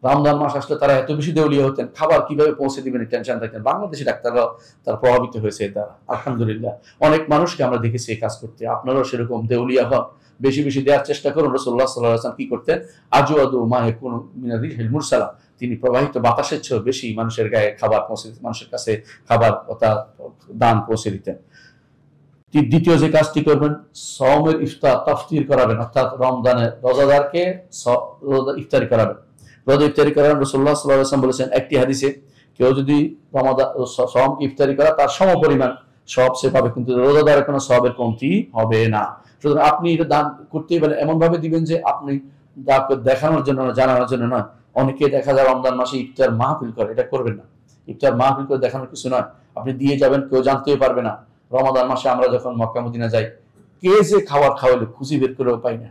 রমজান মাস আসলে তারা এত বেশি দেউলিয়া হতেন, খাবার কিভাবে পৌঁছে দিবেন টেনশন থাকতেন। বাংলাদেশি ডাক্তাররাও তারা প্রভাবিত হয়েছে দ্বারা, আলহামদুলিল্লাহ। অনেক মানুষকে আমরা দেখেছি এই কাজ করতে। আপনারাও সেরকম দেউলিয়া হন, বেশি বেশি দেওয়ার চেষ্টা করুন। রাসূলুল্লাহ সাল্লাল্লাহু আলাইহি ওয়াসাল্লাম কি করতেন? আজওয়াদু মা ইয়াকুনু মিনার রিহিল মুরসালা, তিনি প্রবাহিত বাতাসের চেয়েও বেশি মানুষের গায়ে খাবার পৌঁছে দিতেন, মানুষের কাছে খাবার দান পৌঁছে দিতেন। দ্বিতীয় যে কাজটি করবেন, সওমের ইফতার তাফতির করাবেন, অর্থাৎ রমজানের রোজাদারকে ইফতারি করাবেন। রোজা ইফতারি করাবেন। রাসূলুল্লাহ সাল্লাল্লাহু আলাইহি ওয়াসাল্লাম বলেছেন একটি হাদিসে, কেউ যদি রমাদান সওমকে ইফতারি করা তার সমপরিমাণ সওয়াব সে পাবে, কিন্তু রোজাদারের কোনো সওয়াবের কমতি হবে না। সুতরাং আপনি এটা দান করতেই পারেন, এমন ভাবে দিবেন যে আপনি দেখানোর জন্য, জানানোর জন্য নয়। অনেকে দেখা যায় রমজান মাসে ইফতার মাহফিল করে, এটা করবেন না। ইফতার মাহফিল করে দেখানোর কিছু নয়, আপনি দিয়ে যাবেন, কেউ জানতেও পারবে না। রমাদান মাসে আমরা যখন মক্কা মদিনা যাই, কে যে খাবার খাওয়ালে খুঁজে বের করেও পাই না,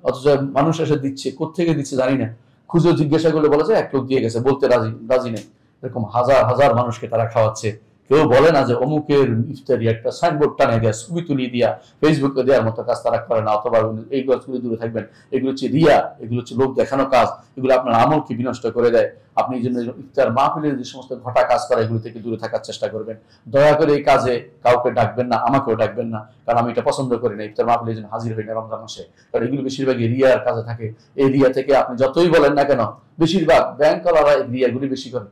অথচ মানুষ এসে দিচ্ছে, কোত্থেকে দিচ্ছে জানি না। খুঁজে জিজ্ঞাসা করলে বলে যে এক লোক দিয়ে গেছে, বলতে রাজি নেই। এরকম হাজার হাজার মানুষকে তারা খাওয়াচ্ছে। কেউ বলে না যে অমুকের ইফতারি, একটা সাইনবোর্ড টানিয়ে দেওয়া, ছবি তুলিয়ে দিয়া ফেসবুকে দেওয়ার মতো কাজ তারা করে না। অথবা এই কাজগুলো দূরে থাকবেন। এগুলো হচ্ছে রিয়া, এগুলো হচ্ছে লোক দেখানো কাজ, এগুলো আপনার আমলকে বিনষ্ট করে দেয়। আপনি এই জন্য ইফতার মাহফিলের যে সমস্ত ঘটা কাজ করে, এগুলো থেকে দূরে থাকার চেষ্টা করবেন। দয়া করে এই কাজে কাউকে ডাকবেন না, আমাকেও ডাকবেন না, কারণ আমি এটা পছন্দ করি না। ইফতার মাহফিলের জন্য হাজির হই না রমজান মাসে, কারণ এগুলো বেশিরভাগই রিয়ার কাজে থাকে। এই রিয়া থেকে আপনি যতই বলেন না কেন, বেশিরভাগ ব্যাংকওয়ালারা এই রিয়াগুলি বেশি করে।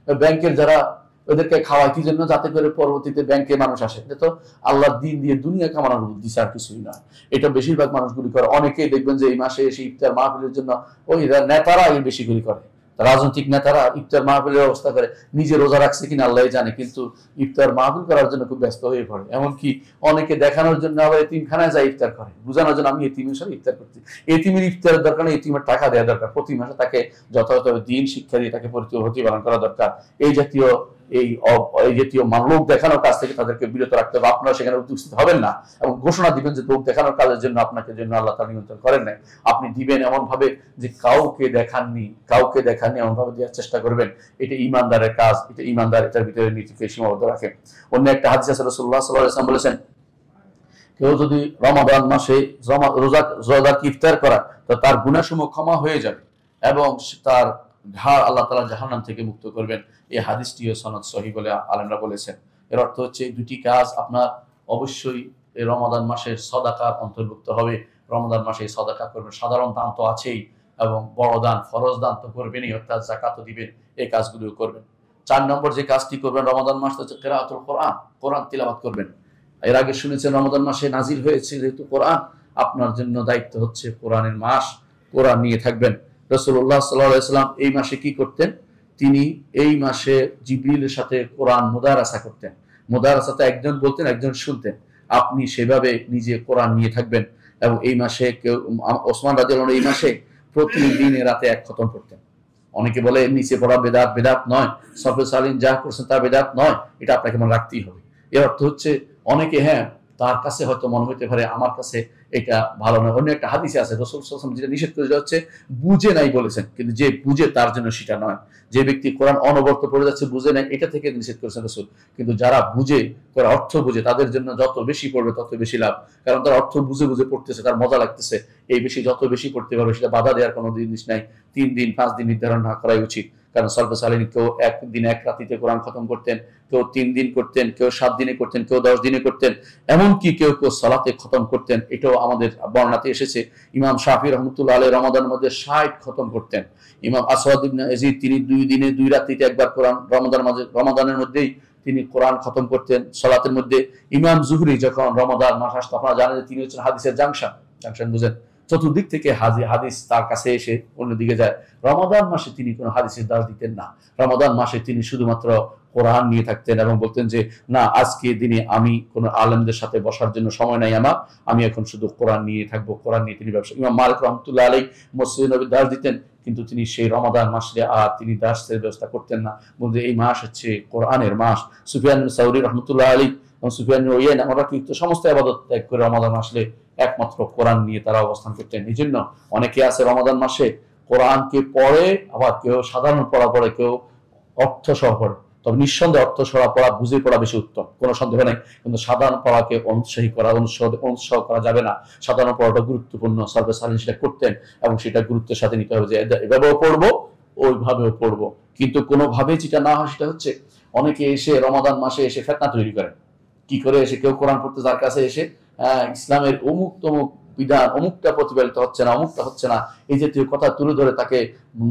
ব্যাংকের যারা ওদেরকে খাওয়ায় কি জন্য? যাতে করে পরবর্তীতে ব্যাংকে মানুষ আসে। এটা তো আল্লাহর দিন দিয়ে দুনিয়া কামানোর উদ্দেশ্য, আর কিছুই না। এটা বেশিরভাগ মানুষগুলি করে। অনেকেই দেখবেন যে এই মাসে এসে ইফতার মাহফিলের জন্য ওই নেতারা এই বেশিগুলি করে, রাজনৈতিক নেতারা ইফতার মাহফিলের ব্যবস্থা করে। নিজে রোজা রাখছে কিনা আল্লাহ জানে, কিন্তু ইফতার মাহফিল করার জন্য খুব ব্যস্ত হয়ে পড়ে। এমনকি অনেকে দেখানোর জন্য আবার এতিমখানায় যায় ইফতার করে, বোঝানোর জন্য আমি এতিমের সাথে ইফতার করছি। এতিমের ইফতারের দরকার নেই, এতিমের টাকা দেওয়া দরকার। প্রতি মাসে তাকে যথাযথ দিন শিক্ষা দিয়ে তাকে প্রতিপালন করা দরকার। এই জাতীয় লোক দেখানোর কাজ থেকে তাদেরকে বিরত রাখতে হবে। আপনারা সেখানে উপস্থিত হবেন না এবং ঘোষণা দিবেন যে লোক দেখানোর কাজের জন্য আপনাকে জন্য আল্লাহ তাআলা নিয়ন্ত্রণ করেন নাই। আপনি দিবেন এমন ভাবে যে কাউকে দেখাননি এমন ভাবে দেওয়ার চেষ্টা করবেন। এটা ঈমানদারের কাজ, এটা ঈমানদার এটার ভিতরে নীতিকে সীমাবদ্ধ রাখে। অন্য একটা হাদিস আছে, রাসূলুল্লাহ সাল্লাল্লাহু আলাইহি ওয়াসাল্লাম বলেছেন, কেউ যদি রমাদান মাসে রোজাকে ইফতার করা, তো তার গুনাহসমূহ ক্ষমা হয়ে যাবে এবং তার ঘাড় আল্লাহ তাআলা জাহান্নাম থেকে মুক্ত করবেন। এই হাদিসটিও সনদ সহিহ বলে আলেমরা বলেছেন। এর অর্থ হচ্ছে এই দুটি কাজ আপনার অবশ্যই এই রমাদান মাসের সদাকার অন্তর্ভুক্ত হবে। রমাদান মাসে সদাকা করবেন, সাধারণ দান তো আছেই, এবং বড় দান ফরজ দান তো করবেনই, অর্থাৎ যাকাতও দিবেন। এই কাজগুলিও করবেন। 4 নম্বর যে কাজটি করবেন রমাদান মাস, হচ্ছে কিরাআতুল কোরআন, কোরআন তিলাওয়াত করবেন। এর আগে শুনেছেন রমাদান মাসে নাজিল হয়েছে যেহেতু কোরআন, আপনার জন্য দায়িত্ব হচ্ছে কোরআনের মাস, কোরআন নিয়ে থাকবেন। রাসূলুল্লাহ সাল্লাল্লাহু আলাইহি ওয়াসাল্লাম এই মাসে কি করতেন? তিনি এই মাসে জিবরিলের সাথে কোরআন মুদারাসা করতেন। মুদারাসাতে একজন বলতেন, একজন শুনতেন। আপনি সেভাবে নিজে কোরআন নিয়ে থাকবেন। এবং এই মাসে কেউ, ওসমান রাদিয়াল্লাহু আনহু এই মাসে প্রতিদিন রাতে 1 খতম করতেন। অনেকে বলে নিচে পড়া বেদাত নয়, সফে সালিন যা করছেন তা বেদাত নয়, এটা আপনাকে মনে রাখতেই হবে। এর অর্থ হচ্ছে অনেকে, হ্যাঁ তার কাছে হয়তো মনে হতে পারে আমার কাছে এটা ভালো নয়। অন্য একটা হাদিসে আছে রাসূল সাল্লাল্লাহু আলাইহি ওয়াসাল্লাম যেটা নিষেধ করে হচ্ছে বুঝে নাই বলেছেন, কিন্তু যে বুঝে তার জন্য সেটা নয়। যে ব্যক্তি কোরআন অনবরত পড়ে যাচ্ছে বুঝে নাই, এটা থেকে নিষেধ করেছেন রাসূল। কিন্তু যারা বুঝে, কোরআন অর্থ বুঝে, তাদের জন্য যত বেশি পড়বে তত বেশি লাভ। কারণ তার অর্থ বুঝে পড়তেছে, তার মজা লাগতেছে। এই বেশি যত বেশি পড়তে পারবে, সেটা বাধা দেওয়ার কোনো জিনিস নাই। 3 দিন 5 দিন নির্ধারণ না করাই উচিত। কারণ সালফে সালেহিন কেউ 1 দিন 1 রাতিতে কোরআন খতম করতেন, কেউ 3 দিন করতেন, কেউ 7 দিনে করতেন, কেউ 10 দিনে করতেন, এমনকি কেউ সালাতে খতম করতেন। এটাও আমাদের বর্ণনাতে এসেছে। ইমাম শাফি রাহমাতুল্লাহ আলাইহি রমাদানের মধ্যে 60 খতম করতেন। ইমাম আসওয়াদ ইবনে ইয়াজিদ তিনি 2 দিনে 2 রাতিতে একবার কোরআন রমাদানের মধ্যেই তিনি কোরআন খতম করতেন সালাতের মধ্যে। ইমাম জুহরি যখন রমাদান মাস আসতো, আপনারা জানেন যে তিনি হচ্ছেন হাদিসের জাংশন বুঝেন, চতুর্দিক থেকে হাদিস তার কাছে এসে অন্যদিকে যায়। রমাদান মাসে তিনি কোনো হাদিসের দাস দিতেন না। রমাদান মাসে তিনি শুধুমাত্র কোরআন নিয়ে থাকতেন এবং বলতেন যে না, আজকে দিনে আমি কোনো আলেমদের সাথে বসার জন্য সময় নাই আমার, আমি এখন শুধু কোরআন নিয়ে থাকবো। কোরআন নিয়ে তিনি ব্যবসা। ইমাম মালিক রাহমাতুল্লাহ আলাইহি মসজিদে নববীর দাস দিতেন, কিন্তু তিনি সেই রমাদান মাসে আর তিনি দাসের ব্যবস্থা করতেন না। বলতে এই মাস হচ্ছে কোরআনের মাস। সুফিয়ান সাউরি রাহমাতুল্লাহ আলাইহি এবং সুফিয়ান ওয়াইনা, আমরা কিন্তু সমস্ত ইবাদত ত্যাগ করে রমাদান আসলে একমাত্র কোরআন নিয়ে তারা অবস্থান করতেন। এই জন্য অনেকে আছে রমাদান মাসে কোরআনকে পড়ে, আবার কেউ সাধারণ পড়া পড়ে, কেউ অর্থ সহ পড়ে। তবে নিঃসন্দেহে অর্থ সহ পড়া, বুঝে পড়া বেশি উত্তম, কোনো সন্দেহ নাই। কিন্তু সাধারণ পড়াকে অনুৎসাহী করা, অনুৎসাহ করা যাবে না। সাধারণ পড়াটা গুরুত্বপূর্ণ, সালফে সালেহীন সেটা করতেন এবং সেটা গুরুত্বের সাথে নিতে হবে যে এভাবেও পড়বো, ওইভাবেও পড়বো। কিন্তু কোনোভাবে যেটা না হয় সেটা হচ্ছে অনেকে এসে রমাদান মাসে এসে ফিতনা তৈরি করেন। কি করে এসে কেউ কোরআন পড়তে যার কাছে এসে ইসলামের অমুক তমুক বিধান, অমুকটা প্রতিপালিত হচ্ছে না, অমুকটা হচ্ছে না, এই জাতীয় কথা তুলে ধরে তাকে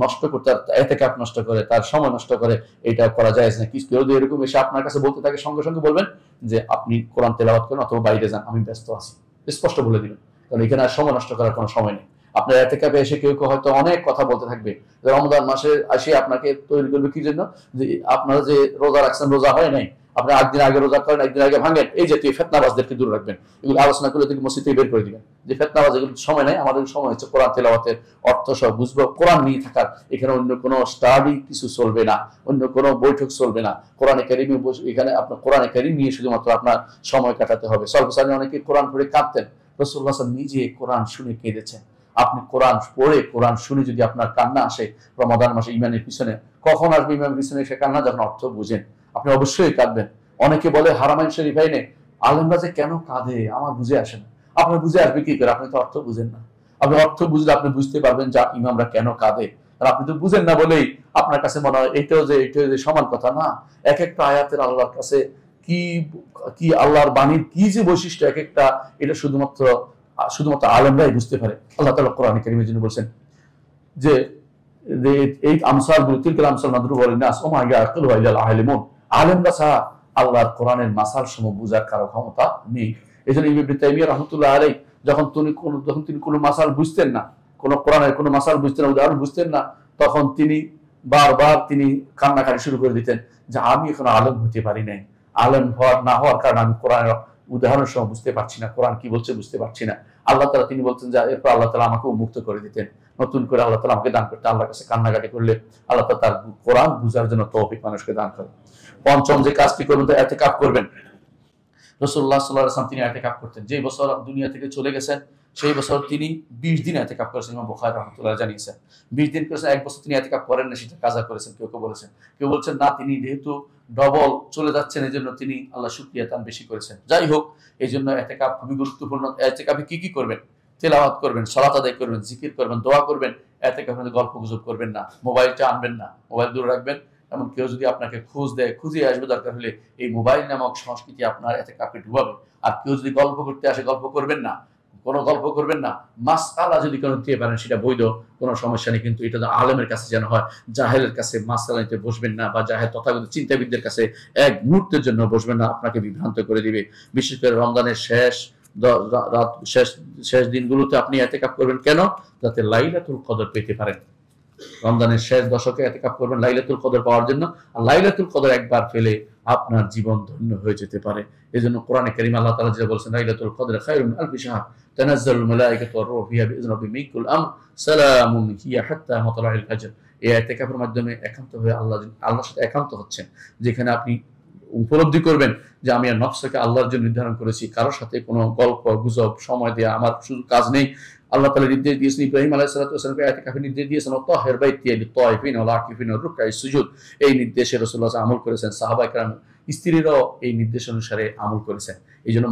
নষ্ট করতে, এতেকাফ নষ্ট করে, তার সময় নষ্ট করে, এটা করা যায় না। কেউ যদি এরকম এসে আপনার কাছে বলতে থাকে, সঙ্গে সঙ্গে বলবেন যে আপনি কোরআন তেলাওয়াত করেন অথবা বাইরে যান, আমি ব্যস্ত আছি, স্পষ্ট বলে দিবেন। কারণ এখানে আর সময় নষ্ট করার কোনো সময় নেই। আপনার এতেকাফে এসে কেউ কেউ হয়তো অনেক কথা বলতে থাকবে, রমজান মাসে এসে আপনাকে তৈরি করবে কি জন্য, যে আপনারা যে রোজা রাখছেন, রোজা হয় নাই, আপনি একদিন আগে রোজা করেন, একদিন আগে ভাঙেন, এই জাতীয় ফেতনাবাজদেরকে দূরে রাখবেন। এগুলো আলোচনা করে থেকে মসজিদ থেকে বের করে দিবেন যে ফেতনাবাজ, এগুলো সময় নাই। আমাদের সময় হচ্ছে কোরআন তেলাওয়াতের অর্থ সব বুঝবো, কোরআন নিয়ে থাকার। এখানে অন্য কোনো স্টাডি কিছু চলবে না, অন্য কোনো বৈঠক চলবে না। কোরআনে কারিমে এখানে আপনার কোরআনে কারিম নিয়ে শুধুমাত্র আপনার সময় কাটাতে হবে। সর্বসাধারণ অনেকে কোরআন পড়ে কাঁদতেন, রাসূলুল্লাহ সাল্লাল্লাহু আলাইহি ওয়াসাল্লাম নিজে কোরআন শুনে কেঁদেছেন। আপনি কোরআন পড়ে, কোরআন শুনে যদি আপনার কান্না আসে রমাদান মাসে ইমানের পিছনে, কখন আসবে ইমানের পিছনে সে কান্না? যখন অর্থ বুঝেন, আপনি অবশ্যই কাঁদবেন। অনেকে বলে হারামাইন শরীফাইনে আলেমরা যে কেন কাঁদে আমার বুঝে আসে না। আপনার বুঝে আসবে কি করে? আপনি তো অর্থ বুঝেন না। আপনি অর্থ বুঝলে আপনি বুঝতে পারবেন যে ইমামরা কেন কাঁদে। আর আপনি তো বুঝেন না বলেই আপনার কাছে মনে হয় এটাও যে সমান কথা না। এক একটা আয়াতের আল্লাহর কাছে কি কি আল্লাহর বাণীর কি যে বৈশিষ্ট্য এক একটা, এটা শুধুমাত্র আলেমরাই বুঝতে পারে। আল্লাহ তাআলা কোরআনে কারীমের জন্য বলছেন যে এই আমসালগুলো, তিলকাল আমসাল নাদরিবুহা লিন-নাস ওয়া মা ইয়াকিলুহা ইল্লাল আলিমুন। আলেমরা ছাড়া আল্লাহর কোরআনের মাসাল সমূহ বুঝার কারো ক্ষমতা নেই। এই জন্য ইবনে তাইমিয়া রাহমাতুল্লাহ আলাইহি যখন তিনি কোনো মাসাল বুঝতেন না, কোনো কোরআনের কোনো মাসাল বুঝতেন না, উদাহরণ বুঝতেন না, তখন তিনি বারবার কান্নাকাটি শুরু করে দিতেন যে আমি এখন আলেম হতে পারি নাই। আলেম না হওয়ার কারণে আমি কোরআনের উদাহরণ সহ বুঝতে পারছি না, কোরআন কি বলছে বুঝতে পারছি না। আল্লাহ তাআলা তিনি বলতেন যে এরপর আল্লাহ তাআলা আমাকে উন্মুক্ত করে দিতেন, নতুন করে আল্লাহ তাআলা আমাকে দান করতেন। আল্লাহর কাছে কান্নাকাটি করলে আল্লাহ তাআলা তার কোরআন বুঝার জন্য তৌফিক মানুষকে দান করেন। পঞ্চম যে কাজটি করবেন তা ইতিকাফ করবেন। রাসূলুল্লাহ সাল্লাল্লাহু আলাইহি ওয়াসাল্লাম তিনি ইতিকাফ করতেন। যে বছর দুনিয়া থেকে চলে গেছেন সেই বছর তিনি 20 দিন ইতিকাফ করেছেন। ইমাম বুখারী রাহমাতুল্লাহ জানিয়েছেন 20 দিন করেছেন। এক বছর তিনি ইতিকাফ করেন না, সেটা কাজা করেছেন। কেউ বলেছেন, কেউ বলছেন না, তিনি যেহেতু ডবল চলে যাচ্ছেন এই জন্য তিনি আল্লাহ শুকরিয়া দান বেশি করেছেন। যাই হোক, এই জন্য ইতিকাফ খুবই গুরুত্বপূর্ণ। ইতিকাফে কি কি করবেন? তেলাওয়াত করবেন, সালাত আদায় করবেন, জিকির করবেন, দোয়া করবেন। ইতিকাফে গল্প গুজব করবেন না, মোবাইলটা আনবেন না, মোবাইল দূরে রাখবেন। এমন কেউ যদি আপনাকে খোঁজ দেয়, খুঁজে আসবে, দরকার হলে এই মোবাইল নামক সংস্কৃতি আপনার ইতিকাফে ঢুকাবে। আর কেউ যদি গল্প করতে আসে, গল্প করবেন না, কোনো গল্প করবেন না। মাসআলা যদি কোনো দিতে পারেন সেটা বৈধ, কোনো সমস্যা নেই। কিন্তু এটা আলেমের কাছে যেন হয়, জাহেলের কাছে মাসআলা নিতে বসবেন না, বা জাহেল তথাগত চিন্তাবিদদের কাছে এক মুহূর্তের জন্য বসবেন না, আপনাকে বিভ্রান্ত করে দিবে। বিশেষ করে রমজানের শেষ দিনগুলোতে আপনি ইতিকাফ করবেন কেন? যাতে লাইলাতুল কদর পেতে পারেন। রমজানের শেষ দশকে ইতিকাফ করবেন লাইলাতুল কদর পাওয়ার জন্য। আর লাইলাতুল কদর একবার পেলে আপনার জীবন ধন্য হয়ে যেতে পারে। এজন্য কোরআনে কারীমে আল্লাহ তাআলা যেটা বলেছেন, লাইলাতুল কদর খায়রুম মিন আলফি শাহর তানাজ্জালুল মালায়েকাতু ওয়ার রূহু ফিহা বিইذن রাব্বিহিম মিন কুল্লি আমর সালামুন হিয়া হাত্তা মাতলাইল ফাজর। এই ইতিকাফের মাধ্যমে একান্তভাবে আল্লাহর সাথে একান্ত হচ্ছেন, যেখানে আপনি উপলব্ধি করবেন যে আমি আর নফসকে আল্লাহর জন্য নির্ধারণ করেছি, কারোর সাথে কোনো গল্প গুজব সময় দেওয়া আমার শুধু কাজ নেই। আল্লাহ তাআলা নির্দেশ দিয়েছেন, ইব্রাহিম আলাইহিস সালাতু ওয়াস সালামকে ইতিকাফের নির্দেশ দিয়েছেন, তাহির বাইতি লিত-তাওয়াফিন ওয়াল আকিফিন ওয়ার রুকআই সুজুদ। এই নির্দেশে রাসূলুল্লাহ আমল করেছেন, সাহাবায়ে কেরাম স্ত্রীরাও এই নির্দেশ অনুসারে আমল করেছেন। এই জন্য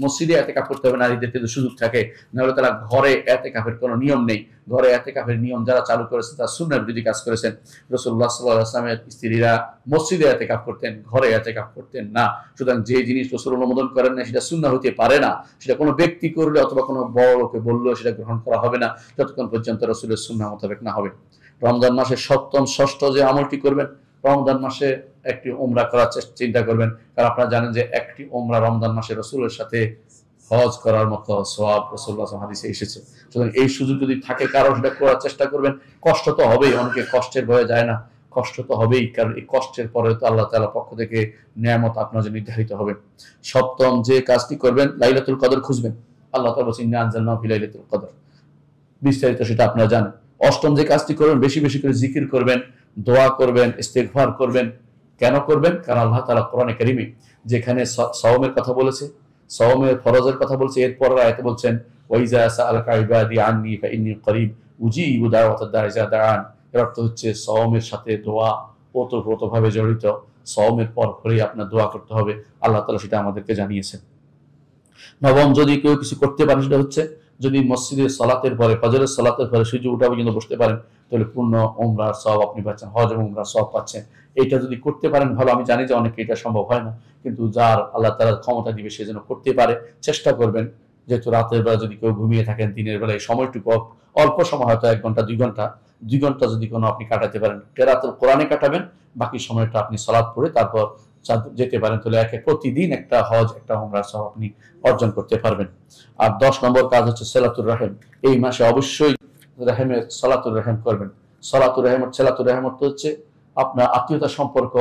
মসজিদে ইতিকাফ করতে হবে নারীদের, কিন্তু সুযোগ থাকে, নাহলে তারা ঘরে ইতিকাফের কোনো নিয়ম নেই। ঘরে ইতিকাফের নিয়ম যারা চালু করেছেন তারা সুন্নাহ বিরোধী কাজ করেছেন। রাসূলুল্লাহ সাল্লাল্লাহু আলাইহি ওয়াসাল্লামের স্ত্রীরা মসজিদে ইতিকাফ করতেন, ঘরে ইতিকাফ করতেন না। সুতরাং যে জিনিস রাসূল অনুমোদন করেন না সেটা সুন্নাহ হতে পারে না। সেটা কোনো ব্যক্তি করলে অথবা কোনো বড় লোকে বললেও সেটা গ্রহণ করা হবে না, যতক্ষণ পর্যন্ত রাসূলের সুন্নাহ মোতাবেক না হবে। রমজান মাসের সপ্তম ষষ্ঠ যে আমলটি করবেন, রমজান মাসে একটি উমরা করার চিন্তা করবেন। কারণ আপনারা জানেন যে একটি উমরা রমজান মাসে রাসূলের সাথে হজ করার মতো সওয়াব রাসূলুল্লাহ হাদিসে এসেছে। সুতরাং এই সুযোগ যদি থাকে কারো, সেটা করার চেষ্টা করবেন। কষ্ট তো হবেই, অনেকে কষ্টের ভয়ে যায় না, কষ্ট তো হবেই, কারণ এই কষ্টের পরে তো আল্লাহ তাআলার পক্ষ থেকে নিয়ামত আপনার জন্য নির্ধারিত হবে। সপ্তম যে কাজটি করবেন, লাইলাতুল কদর খুঁজবেন। আল্লাহ তাআলা বলেছেন, ইন্না আনজালনাহু ফি লাইলাতুল কদর, বিস্তারিত সেটা আপনারা জানেন। অষ্টম যে কাজটি করবেন, বেশি বেশি করে জিকির করবেন, দোয়া করবেন, ইস্তেগফার করবেন। কেন করবেন? কারণ আল্লাহ তাআলা কোরআনে কারীমে যেখানে সাওমের কথা বলেছে, সাওমের ফরজের কথা বলছে, এরপর আয়াতে বলছেন, ওয়াইজা সাআলাকা ইবাদি আন্নী ফাইন্নী করিব উজিবু দাওয়াতাদ দাঈ ইযা দাআন। এর অর্থ হচ্ছে সাওমের সাথে দোয়া ওতপ্রোতভাবে জড়িত। সওমের পর পরেই আপনার দোয়া করতে হবে, আল্লাহ তাআলা সেটা আমাদেরকে জানিয়েছেন। নবম, যদি কেউ কিছু করতে পারে সেটা হচ্ছে যদি মসজিদের সালাতের পরে, ফজরের সালাতের পরে সূর্য ওঠা পর্যন্ত বসতে পারেন, তাহলে পূর্ণ উমরার সওয়াব আপনি পাচ্ছেন, হজ এবং উমরার সওয়াব পাচ্ছেন। এটা যদি করতে পারেন ভালো। আমি জানি যে অনেকে এটা সম্ভব হয় না, কিন্তু যার আল্লাহ তাআলা ক্ষমতা দিবে সে যেন করতে পারে, চেষ্টা করবেন। যেহেতু রাতের বেলা যদি কেউ ঘুমিয়ে থাকেন, দিনের বেলায় সময়টুকু অল্প সময়, হয়তো 1 ঘন্টা 2 ঘন্টা যদি কোনো আপনি কাটাতে পারেন, কেরাতুল কোরআনে কাটাবেন, বাকি সময়টা আপনি সালাত পড়ে তারপর যেতে পারেন, তাহলে প্রতিদিন একটা হজ একটা উমরার সওয়াব আপনি অর্জন করতে পারবেন। আর 10 নম্বর কাজ হচ্ছে সালাতুর রাহিম। এই মাসে অবশ্যই রাহিমের সালাতুর রাহিম করবেন। সালাতুর রাহিম অর্থ হচ্ছে আপনার আত্মীয়তা সম্পর্ক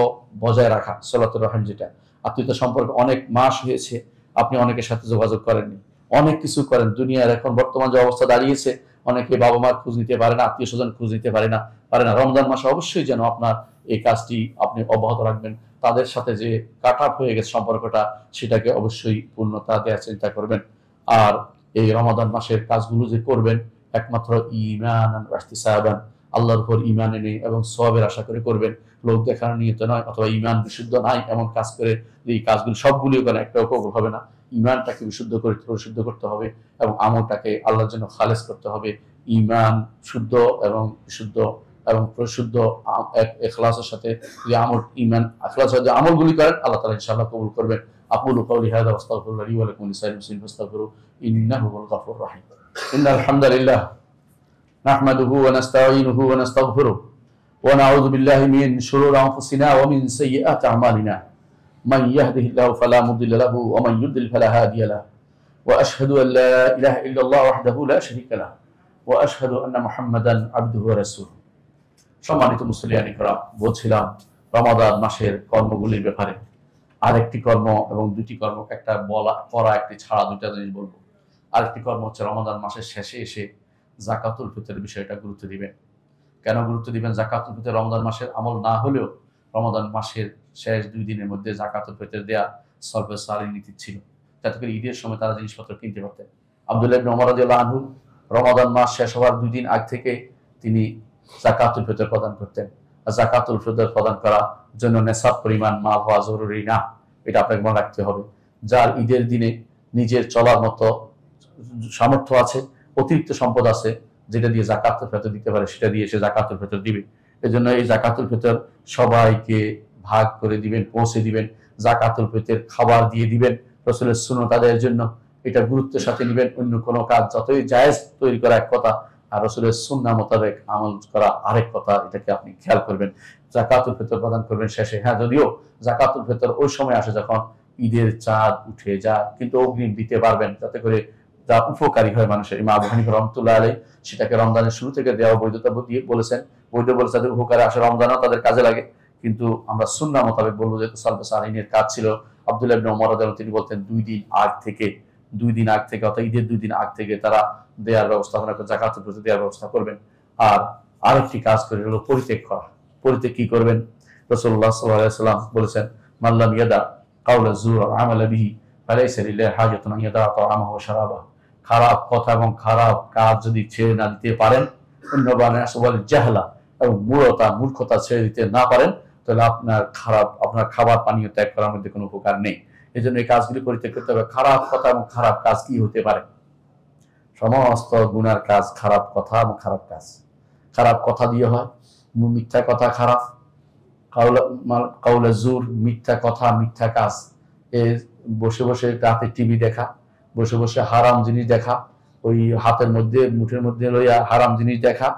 বজায় রাখা। সালাতুর রাহিম যেটা আত্মীয়তা সম্পর্ক, অনেক মাস হয়েছে আপনি অনেকের সাথে যোগাযোগ করেননি, অনেক কিছু করেন। দুনিয়ার এখন বর্তমান যে অবস্থা দাঁড়িয়েছে, অনেকে বাবা মার খোঁজ নিতে পারে না, আত্মীয় স্বজন খোঁজ নিতে পারে না। রমজান মাসে অবশ্যই যেন আপনার এই কাজটি আপনি অব্যাহত রাখবেন। তাদের সাথে যে কাট আপ হয়ে গেছে সম্পর্কটা, সেটাকে অবশ্যই পূর্ণতা দেওয়ার চিন্তা করবেন। আর এই রমাদান মাসের কাজগুলো যে করবেন, একমাত্র ঈমানান ওয়া ইহতিসাবান, আল্লাহর উপর ঈমান এনে এবং সওয়াবের আশা করে করবেন, লোক দেখানোর নিয়ত নয়, অথবা ঈমান বিশুদ্ধ নাই এমন কাজ করে এই কাজগুলো সবগুলিও করেন, একটাও কবুল হবে না। ঈমানটাকে পরিশুদ্ধ করতে হবে এবং আমলটাকে আল্লাহর জন্য খালেস করতে হবে। ঈমান শুদ্ধ এবং বিশুদ্ধ এবং পরিশুদ্ধ ইখলাসের সাথে যে ইখলাসের যে আমলগুলি করেন, আল্লাহ তাআলা ইনশাআল্লাহ কবুল করবেন। আকুলু কাওলি হাযা ওয়া আস্তাগফিরুল্লাহ লি ওয়া লাকুম ওয়া লিসাইরিল মুসলিমিন ফাস্তাগফিরুহু ইন্নাহু হুয়াল গফুরুর রাহিম। ইন্নাল হামদালিল্লাহ নাহমাদুহু ওয়া নাস্তাঈনুহু ওয়া নাস্তাগফিরুহু ওয়া নাউযু বিল্লাহি মিন শুরুরি আনফুসিনা ওয়া মিন সাইয়্যাতি আমালিনা। মান ইয়াহদিহিল্লাহু ফালা মুদিল্লা লাহু ওয়া মান ইউদ্লিল ফালা হাদিয়া লাহু। ওয়া আশহাদু আন লা ইলাহা ইল্লাল্লাহ ওয়াহদাহু লা শারীকা লাহু ওয়া আশহাদু আন্না মুহাম্মাদান আবদুহু ওয়া রাসূলুহু। সম্মানিত মুসলিয়ান ইকরাম, বলছিলাম রমাদান মাসের কর্মগুলির ব্যাপারে। আরেকটি কর্ম এবং দুটি কর্ম, একটা করা একটি ছাড়া, দুইটা জিনিস বলবো। আরেকটি কর্ম হচ্ছে রমাদান মাসের শেষে এসে যাকাতুল ফিতরের বিষয়টা গুরুত্ব দিবেন। কেন গুরুত্ব দিবেন? যাকাতুল ফিতর রমাদান মাসের আমল না হলেও রমাদান মাসের শেষ 2 দিনের মধ্যে যাকাতুল ফিতর দেয়া সলফে সালিহিন নীতি ছিল, যাতে করে ঈদের সময় তারা জিনিসপত্র কিনতে পারতেন। আব্দুল্লাহ ইবনে ওমর রাদিয়াল্লাহু আনহু রমাদান মাস শেষ হওয়ার 2 দিন আগ থেকে তিনি যাকাতুল ফিতর প্রদান করতেন। যাকাতুল ফিতর প্রদান করার জন্য নেসাব পরিমাণ মাল হওয়া জরুরি না, এটা আপনাকে মনে রাখতে হবে। যার ঈদের দিনে নিজের চলার মতো সামর্থ্য আছে, অতিরিক্ত সম্পদ আছে, যেটা দিয়ে যাকাতুল ফিতর দিতে পারে, সেটা দিয়ে সে যাকাতুল ফিতর দিবে। এজন্য এই যাকাতুল ফিতর সবাইকে ভাগ করে দিবেন, পৌঁছে দিবেন। যাকাতুল ফিতর খাবার দিয়ে দিবেন রাসূলের সুন্নাত আদায়ের জন্য, এটা গুরুত্বের সাথে নেবেন। অন্য কোনো কাজ যতই জায়েজ তৈরি করা এক কথা, আর রাসূলের সুন্নাহ মোতাবেক আমল করা আরেক কথা, এটাকে আপনি খেয়াল করবেন। যাকাতুল ফিতর প্রদান করবেন শেষে। হ্যাঁ, যদিও যাকাতুল ফিতর ওই সময় আসে যখন ঈদের চাঁদ উঠে যায়, কিন্তু অগ্রিম দিতে পারবেন, যাতে করে যা উপকারী হয় মানুষের। ইমাম আবু হানিফা রাহমাতুল্লাহ আলাইহি সেটাকে রমজানের শুরু থেকে দেওয়া বৈধতা দিয়ে বলেছেন, বৈধ বলে তাদের উপকারে আসে, রমজানও তাদের কাজে লাগে। কিন্তু আমরা সুন্নাহ মোতাবেক বলবো, যেহেতু সলফে সালিহিনের কাজ ছিল। আব্দুল্লাহ ইবনে ওমর রাদিয়াল্লাহু আনহু তিনি বলতেন 2 দিন আগ থেকে অর্থাৎ ঈদের 2 দিন আগ থেকে তারা দেওয়ার ব্যবস্থাপনা করে, যাকাতুল ফিতর দেওয়ার ব্যবস্থা করবেন। আর আরেকটি কাজ করে হলো পরিত্যাগ করা। পরিত্যাগ কি করবেন? রাসূলুল্লাহ সাল্লাল্লাহু আলাইহি ওয়াসাল্লাম বলেছেন, মান লাম ইয়াদা কাওলা যুর ওয়া আমালা বিহি ফালাইসা লিল্লাহি হাজাতুন আন ইয়াদা তাআমাহু ওয়া শারাবাহু। খারাপ কথা এবং খারাপ কাজ যদি ছেড়ে না দিতে পারেন, জাহলা এবং মূর্খতা ছেড়ে দিতে না পারেন, তাহলে আপনার খাবার পানীয় ত্যাগ করার মধ্যে কোনো উপকার নেই। এই জন্য এই কাজগুলি পরিত্যাগ করতে হবে। খারাপ কথা এবং খারাপ কাজ কি হতে পারে? সমস্ত গুনার কাজ খারাপ কথা এবং খারাপ কাজ। খারাপ কথা দিয়ে হয়, মিথ্যা কথা খারাপ, কাউলা জুর, মিথ্যা কথা, মিথ্যা কাজ। বসে বসে রাতে টিভি দেখা, বসে বসে হারাম জিনিস দেখা, ওই হাতের মধ্যে মুঠের মধ্যে লইয়া হারাম জিনিস দেখা,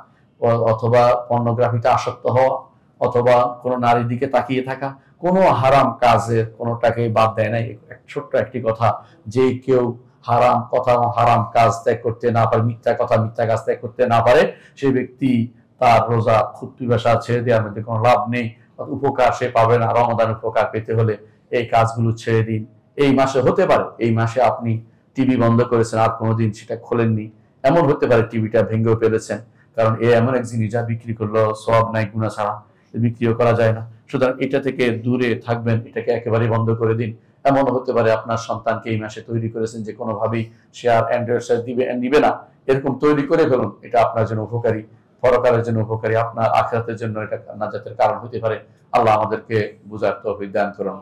অথবা পর্নোগ্রাফিতে আসক্ত হওয়া, অথবা কোনো নারীর দিকে তাকিয়ে থাকা, কোনো হারাম কাজের কোনোটাকে বাদ দেয় নাই। ছোট্ট একটি কথা, যে কেউ হারাম কথা এবং হারাম কাজ ত্যাগ করতে না পারে, মিথ্যা কথা মিথ্যা কাজ ত্যাগ করতে না পারে, সেই ব্যক্তি তার রোজা খুব পিপাসা ছেড়ে দেওয়ার মধ্যে কোনো লাভ নেই, উপকার সে পাবে না। রমাদান উপকার পেতে হলে এই কাজগুলো ছেড়ে দিন। এই মাসে হতে পারে, এই মাসে আপনি টিভি বন্ধ করেছেন, আর কোনোদিন সেটা খোলেননি, এমন হতে পারে টিভিটা ভেঙেও ফেলেছেন, কারণ এমন এক জিনিস যা বিক্রি করলো সওয়াব নাই, গুনাহ ছাড়া বিক্রিও করা যায় না। সুতরাং এটা থেকে দূরে থাকবেন, এটাকে একেবারে বন্ধ করে দিন। এমন হতে পারে আপনার সন্তানকে এই মাসে তৈরি করেছেন যে কোনোভাবেই সে আর অ্যান্ড্রয়েড সেট নিবে না, এরকম তৈরি করে ফেলুন, এটা আপনার জন্য উপকারী। পরকালের জন্য উপকারী, আপনার আখিরাতের জন্য এটা নাজাতের কারণ হতে পারে। আল্লাহ আমাদেরকে বুঝার তৌফিক দান করুন।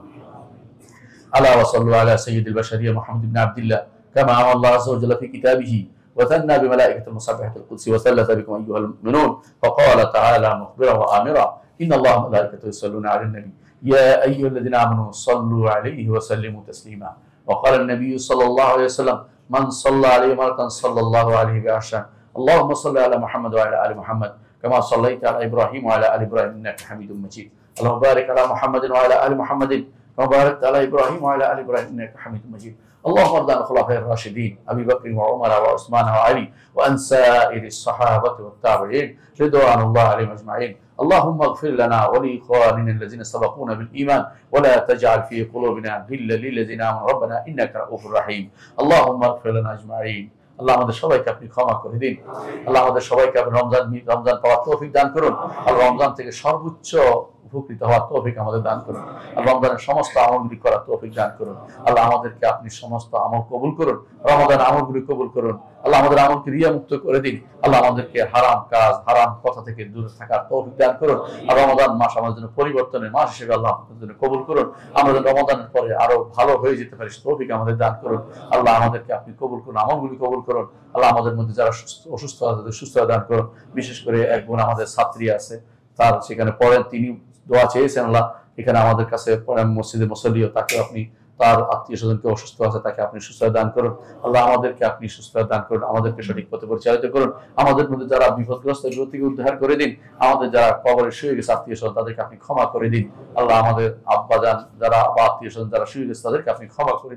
আলা ওয়া সাল্লু আলা সাইয়্যিদিল বাশারিয়া মুহাম্মদ ইবনে আব্দুল্লাহ কামা আমara আল্লাহু আযza ওয়া জাল্লা ফি কিতাবিহি وثنى بملائكة المسبحة القدس وثلث بكم أيها المؤمنون فقال تعالى مخبرا وآمرا إن الله وملائكته يصلون على النبي يا أيها الذين آمنوا صلوا عليه وسلموا تسليما وقال النبي صلى الله عليه وسلم من صلى عليه مرة صلى الله عليه بعشرا اللهم صل على محمد وعلى آل محمد كما صليت على إبراهيم وعلى آل إبراهيم إنك حميد مجيد اللهم بارك على محمد وعلى آل محمد كما باركت على إبراهيم وعلى آل إبراهيم إنك حميد مجيد اللهم ارض عن الخلفاء الراشدين أبي بكر وعمر وعثمان وعلي وعن سائر الصحابة والتابعين رضوان الله عليهم أجمعين اللهم اغفر لنا ولإخواننا الذين سبقونا بالإيمان ولا تجعل في قلوبنا غلا للذين آمنوا ربنا إنك رؤوف رحيم اللهم اغفر لنا أجمعين। আল্লাহ আমাদের সবাইকে আপনি ক্ষমা করে দিন। আল্লাহ আমাদের সবাইকে আপনি রমজান পাওয়ার তৌফিক দান করুন। আর রমজান থেকে সর্বোচ্চ উপকৃত হওয়ার তৌফিক আমাদের দান করুন। আর রমজানের সমস্ত আমলগুলি করার তৌফিক দান করুন। আল্লাহ আমাদেরকে আপনি সমস্ত আমল কবুল করুন। রমজান আমলগুলি কবুল করুন। আল্লাহ আমাদের আমলকে রিয়া মুক্ত করে দিন। আল্লাহ আমাদেরকে হারাম কাজ, হারাম কথা থেকে দূরে থাকার তৌফিক দান করুন। আর রমজান মাস আমাদের জন্য পরিবর্তনের মাস হিসেবে আল্লাহ আমাদের জন্য কবুল করুন। আমরা রমজানের পরে আরো ভালো হয়ে যেতে পারি তৌফিক আমাদের দান করুন। আল্লাহ আমাদেরকে আপনি কবুল করুন, আমলগুলি কবুল করুন। আল্লাহ আমাদের মধ্যে যারা অসুস্থ আছে তাদের সুস্থতা দান করুন। বিশেষ করে এক বোন আমাদের ছাত্রী আছে, তার সেখানে পড়েন, তিনি দোয়া চেয়েছেন আল্লাহ এখানে আমাদের কাছে পড়েন মসজিদে মুসল্লিও, তাকে আপনি তার আত্মীয় স্বজনকে অসুস্থ আছে তাকে আপনি সুস্থতা দান করুন। আল্লাহ আমাদেরকে আপনি সুস্থতা দান করুন, আমাদেরকে সঠিক পথে পরিচালিত করুন। আমাদের মধ্যে যারা বিপদগ্রস্ত এগুলো থেকে উদ্ধার করে দিন। আমাদের যারা কবরে শুয়ে গেছে আত্মীয় স্বজন তাদেরকে আপনি ক্ষমা করে দিন। আল্লাহ আমাদের আব্বা যান যারা আত্মীয় স্বজন যারা শুয়ে গেছে তাদেরকে আপনি ক্ষমা করে দিন।